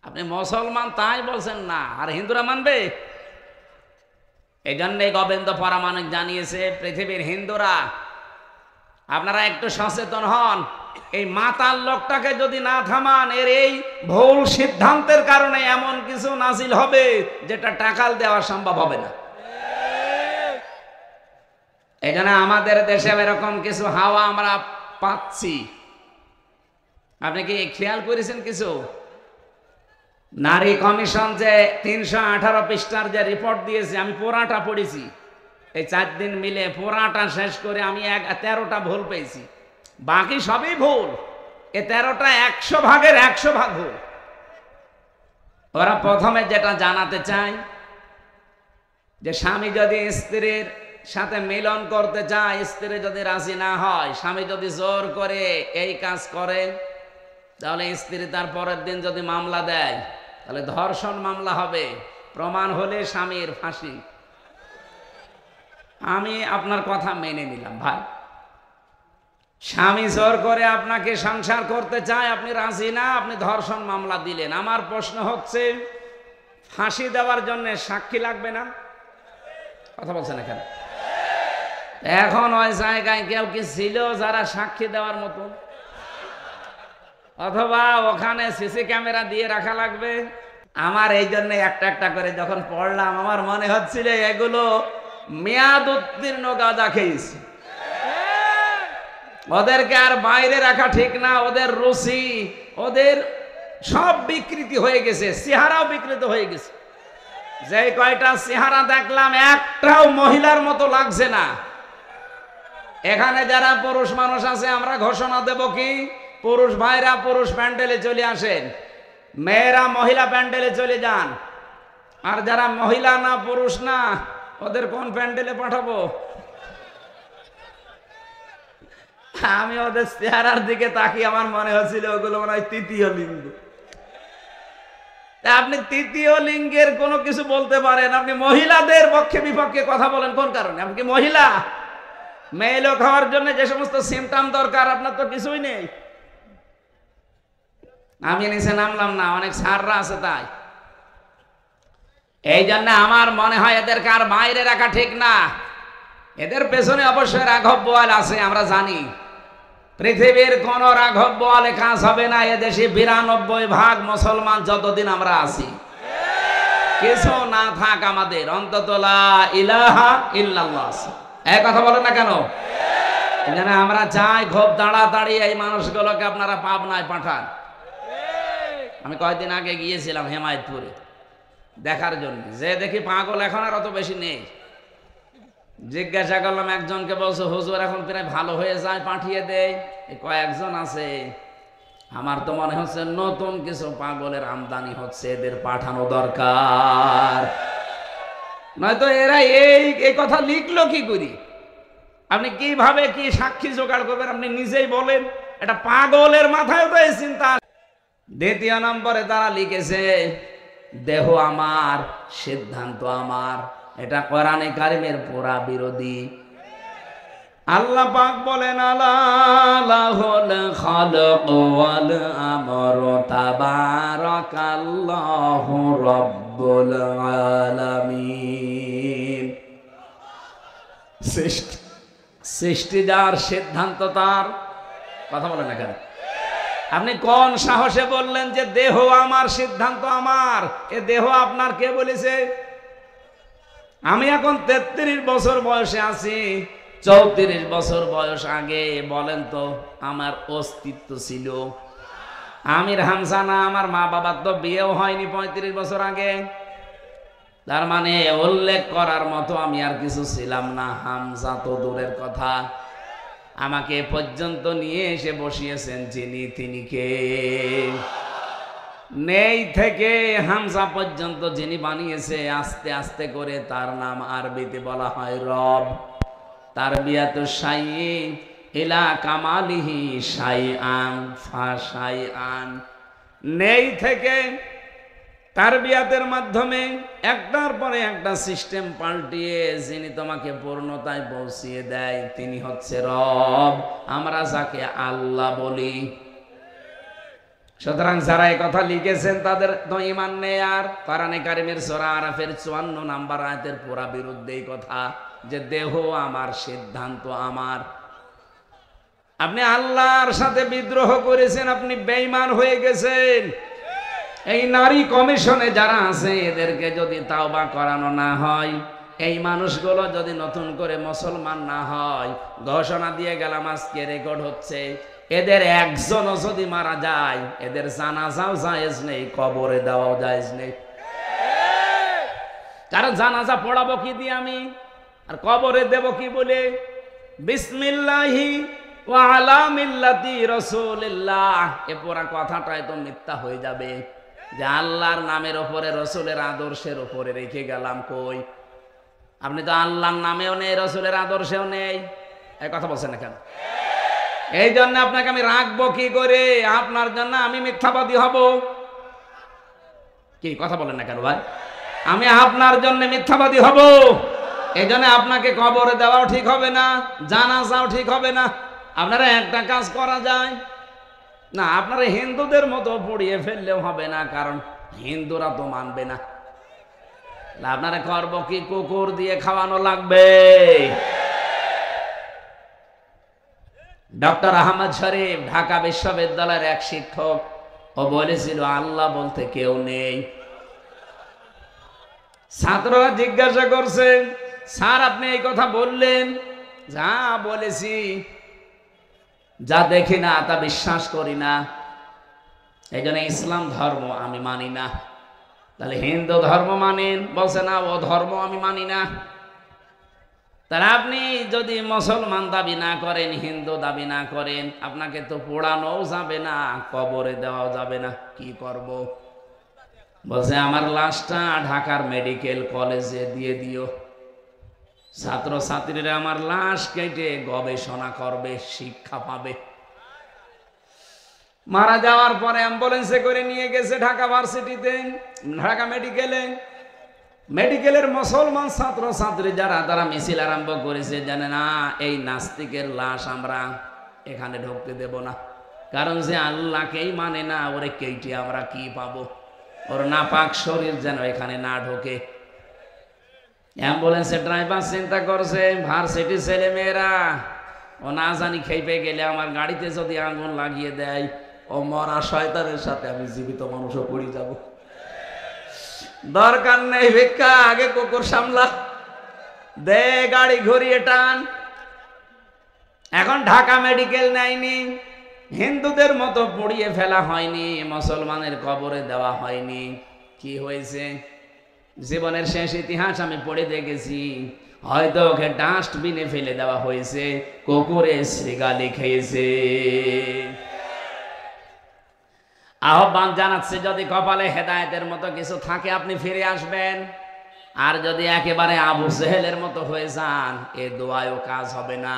আপনি মুসলমান তাই বলছেন না, আর হিন্দুরা মানবে? এই জন্যই গোবিন্দ পরামাণিক জানিয়েছে, পৃথিবীর হিন্দুরা আপনারা একটু সচেতন হন। এই মাতাল লোকটাকে যদি না থামান, এর এই ভুল সিদ্ধান্তের কারণে এমন কিছু নাজিল হবে যেটা টাকাল দেওয়া সম্ভব হবে না। এই জন্য আমাদের দেশে এরকম কিছু হাওয়া আমরা পাচ্ছি। আপনি কি খেয়াল করেছেন কিছু? নারী কমিশন যে 318 পৃষ্ঠার যে রিপোর্ট দিয়েছে, আমি পুরাটা পড়েছি। এই 4 দিন মিলে পুরাটা শেষ করে আমি 13টা ভুল পেয়েছি, বাকি সবই ভুল। এই 13টা 100 ভাগের 100 ভাগ ভুল। ওরা প্রথমে যেটা জানাতে চায় যে স্বামী যদি স্ত্রীর সাথে মিলন করতে চায়, স্ত্রী যদি রাজি না হয়, স্বামী যদি জোর করে এই কাজ করে, তাহলে স্ত্রী তার পরের দিন যদি মামলা দেয়, তাহলে ধর্ষণ মামলা হবে, প্রমাণ হলে স্বামীর ফাঁসি। আমি আপনার কথা মেনে নিলাম ভাই, স্বামী জোর করে আপনাকে সংসার করতে চায়, আপনি রাজি না, আপনি ধর্ষণ মামলা দিলেন। আমার প্রশ্ন হচ্ছে, ফাঁসি দেওয়ার জন্য সাক্ষী লাগবে না? কথা বলছেন এখানে? এখন ওই জায়গায় কেউ কি ছিল যারা সাক্ষী দেওয়ার মতো? অথবা ওখানে সিসি ক্যামেরা দিয়ে রাখা লাগবে? আমার এই জন্য একটা একটা করে যখন পড়লাম, আমার মনে হচ্ছিল এগুলো মেয়াদ উত্তীর্ণ গাঁজা খেয়েছে। ওদেরকে আর বাইরে রাখা ঠিক না, ওদের রুচি, ওদের সব বিকৃতি হয়ে গেছে, চেহারাও বিকৃত হয়ে গেছে। যে কয়টা চেহারা দেখলাম, একটাও মহিলার মতো লাগছে না। এখানে যারা পুরুষ মানুষ আছে, আমরা ঘোষণা দেব কি, পুরুষ ভাইরা পুরুষ প্যান্ডেলে চলে আসেন, মেয়েরা মহিলা প্যান্ডেলে চলে যান। আর যারা মহিলা না, পুরুষ না, ওদের কোন প্যান্ডেলে পাঠাবো? আমি ওদের চেহারার দিকে তাকিয়ে আমার মনে হচ্ছিল ওগুলো মনে হয় তৃতীয় লিঙ্গ। আপনি তৃতীয় লিঙ্গের কোনো কিছু বলতে পারেন, আপনি মহিলাদের পক্ষে বিপক্ষে কথা বলেন কোন কারণে? আপনি কি মহিলা? মেয়ে লোক হওয়ার জন্য যে সমস্ত সিমটম দরকার, আপনার তো কিছুই নেই। আমি নিচে নামলাম না, অনেক সাররা আছে তাই। এই জন্য আমার মনে হয় এদেরকে আর বাইরে রাখা ঠিক না। এদের পেছনে অবশ্যই রাঘব বোয়াল আছে, আমরা জানি। পৃথিবীর কোন রাঘব বোয়ালে কাজ হবে না। এদেশে 92% মুসলমান যতদিন আমরা আছি। কিছু না থাক আমাদের, অন্তত লা ইলাহা ইল্লাল্লাহ। এই কথা বলেন না কেন? এখানে আমরা চাই খুব তাড়াতাড়ি এই মানুষগুলোকে আপনারা পাবনায় পাঠান। আমি কয়েকদিন আগে গিয়েছিলাম হেমায়তপুরে দেখার জন্য, যে দেখি পাগল এখন আর অত বেশি নেই। জিজ্ঞাসা করলাম একজনকে, বলছে হুজুর এখন প্রায় ভালো হয়ে যায়, পাঠিয়ে দেয়। কয়েকজন আছে, আমার তো মনে হচ্ছে নতুন কিছু পাগলের আমদানি হচ্ছে, এদের পাঠানো দরকার। নয়তো এরা এই কথা লিখলো কি করি? আপনি কিভাবে কি সাক্ষী জোগাড় করবেন? আপনি নিজেই বলেন। এটা পাগলের মাথায় তো এই চিন্তা। দ্বিতীয় নম্বরে তারা লিখেছে, দেহ আমার, সিদ্ধান্ত আমার। এটা কোরআনে কারিমের পুরা বিরোধী। আল্লাহ পাক বলেন, আলাহুল খালক ওয়াল আমরু তাবারাকাল্লাহু রাব্বুল আলামিন। সৃষ্টি যার, সিদ্ধান্ত তার। কথা বলেন না কেন? আপনি কোন সাহসে বললেন যে দেহ আমার, সিদ্ধান্ত আমার? এ দেহ আপনার কে বলেছে? আমি এখন 33 বছর বয়সে আছি। 34 বছর বয়স আগে বলেন তো আমার অস্তিত্ব ছিল? আমির হামজা না, আমার মা বাবার তো বিয়েও হয়নি 35 বছর আগে। তার মানে উল্লেখ করার মতো আমি আর কিছু ছিলাম না। হামজা তো দূরের কথা, আমাকে পর্যন্ত নিয়ে এসে বসিয়েছেন যিনি, তিনি কে? নেই থেকে হামজা পর্যন্ত যিনি বানিয়েছে আস্তে আস্তে করে, তার নাম আরবিতে বলা হয় রব। তারবিয়াতু শাইই ইলা কামালিহি শাইআন ফাশাইআন। নেই থেকে তারবিয়াতের মাধ্যমে একটার পরে একটা সিস্টেম পাল্টিয়ে যিনি তোমাকে পূর্ণতায় পৌঁছিয়ে দেয়, তিনি হচ্ছে রব। আমরা যাকে আল্লাহ বলি। সুতরাং যারা এই কথা লিখেছেন তাদের তো ঈমান নেই। আর কোরআনে কারিমের সূরা আরাফের 54 নম্বর আয়াতের পুরা বিরুদ্ধে এই কথা, যে দেহ আমার, সিদ্ধান্ত আমার। আপনি আল্লাহর সাথে বিদ্রোহ করেছেন, আপনি বেঈমান হয়ে গেছেন। এই নারী কমিশনে যারা আছে এদেরকে যদি তাওবা করানো না হয়, এই মানুষগুলো যদি নতুন করে মুসলমান না হয়, ঘোষণা দিয়ে গেলাম আজকে রেকর্ড হচ্ছে, এদের একজনও যদি মারা যায় এদের জানাজাও জায়েজ নেই, কবরে দেওয়াও জায়েজ নেই। কারণ জানাজা পড়াবো কি দিয়ে আমি, আর কবরে দেব কি বলে? বিসমিল্লাহি ওয়া আলা মিল্লাতি রাসূলিল্লাহ, এ পুরা কথাটাই তো মিথ্যা হয়ে যাবে। যে আল্লাহর নামের উপরে, রসুলের আদর্শের উপরে রেখে গেলাম, কই? আপনি তো আল্লাহর নামেও নেই, রসুলের আদর্শেও নেই, এই কথা বলছেন না কেন? এই জন্য আপনাকে আমি রাখবো কি করে? আপনার জন্য আমি মিথ্যাবাদী হব? কি কথা বলেন না কেন ভাই? আমি আপনার জন্য মিথ্যাবাদী হব? এই জন্য আপনাকে কবরে দেওয়াও ঠিক হবে না, জানাজাও ঠিক হবে না। আপনারা একটা কাজ করা যায় না, আপনারা হিন্দুদের মতো পড়িয়ে ফেললেও হবে না, কারণ হিন্দুরা তো মানবে না। আপনারা করবো কি? কুকুর দিয়ে খাওয়ানো লাগবে। ডক্টর আহমদ শরীফ ঢাকা বিশ্ববিদ্যালয়ের এক শিক্ষক, ও বলেছিল আল্লাহ বলতে কেউ নেই। ছাত্ররা জিজ্ঞাসা করছে, স্যার আপনি এই কথা বললেন? যা বলেছি, যা দেখি না তা বিশ্বাস করি না, এই জন্য ইসলাম ধর্ম আমি মানি না। তাহলে হিন্দু ধর্ম মানেন? বলছে না, ও ধর্ম আমি মানি না। তাহলে আপনি যদি মুসলমান দাবি না করেন, হিন্দু দাবি না করেন, আপনাকে তো পোড়ানোও যাবে না, কবরে দেওয়াও যাবে না, কি করব? বলছে আমার লাশটা ঢাকার মেডিকেল কলেজে দিয়ে দিও, ছাত্র ছাত্রীরা আমার লাশ কেটে গবেষণা করবে, শিক্ষা পাবে। মারা যাওয়ার পরে অ্যাম্বুলেন্সে করে নিয়ে গেছে ঢাকা ভার্সিটিতে, ঢাকা মেডিকেলে। মেডিকেলের মুসলমান ছাত্র ছাত্রী যারা, তারা মিছিল আরম্ভ করেছে, জানে না এই নাস্তিকের লাশ আমরা এখানে ঢুকতে দেব না, কারণ যে আল্লাহকেই মানে না, ওরে কেটে আমরা কি পাবো? ওর নাপাক শরীর যেন এখানে না ঢোকে। অ্যাম্বুলেন্সের ড্রাইভার চিন্তা করছে, ভার্সিটির ছেলে মেয়েরা ও না জানি খেপে গেলে আমার গাড়িতে যদি আগুন লাগিয়ে দেয়, ও মরা শয়তানের সাথে আমি জীবিত মানুষও পড়ে যাব। দরকার নেই ভিক্ষা, আগে কুকুর সামলা, দে গাড়ি ঘুরিয়ে টান। এখন ঢাকা মেডিকেল নেয়নি, হিন্দুদের মতো পুড়িয়ে ফেলা হয়নি, মুসলমানের কবরে দেওয়া হয়নি। কি হয়েছে? জীবনের শেষ ইতিহাস আমি পড়ে দেখেছি, হয়তো ওকে ডাস্টবিনে ফেলে দেওয়া হয়েছে, কুকুরে শ্রীগালি খেয়েছে। আহ্বান জানাচ্ছে, যদি কপালে হেদায়েতের মতো কিছু থাকে আপনি ফিরে আসবেন, আর যদি একেবারে আবু জেহেলের মতো হয়ে যান, এ দোয়ায়ও কাজ হবে না।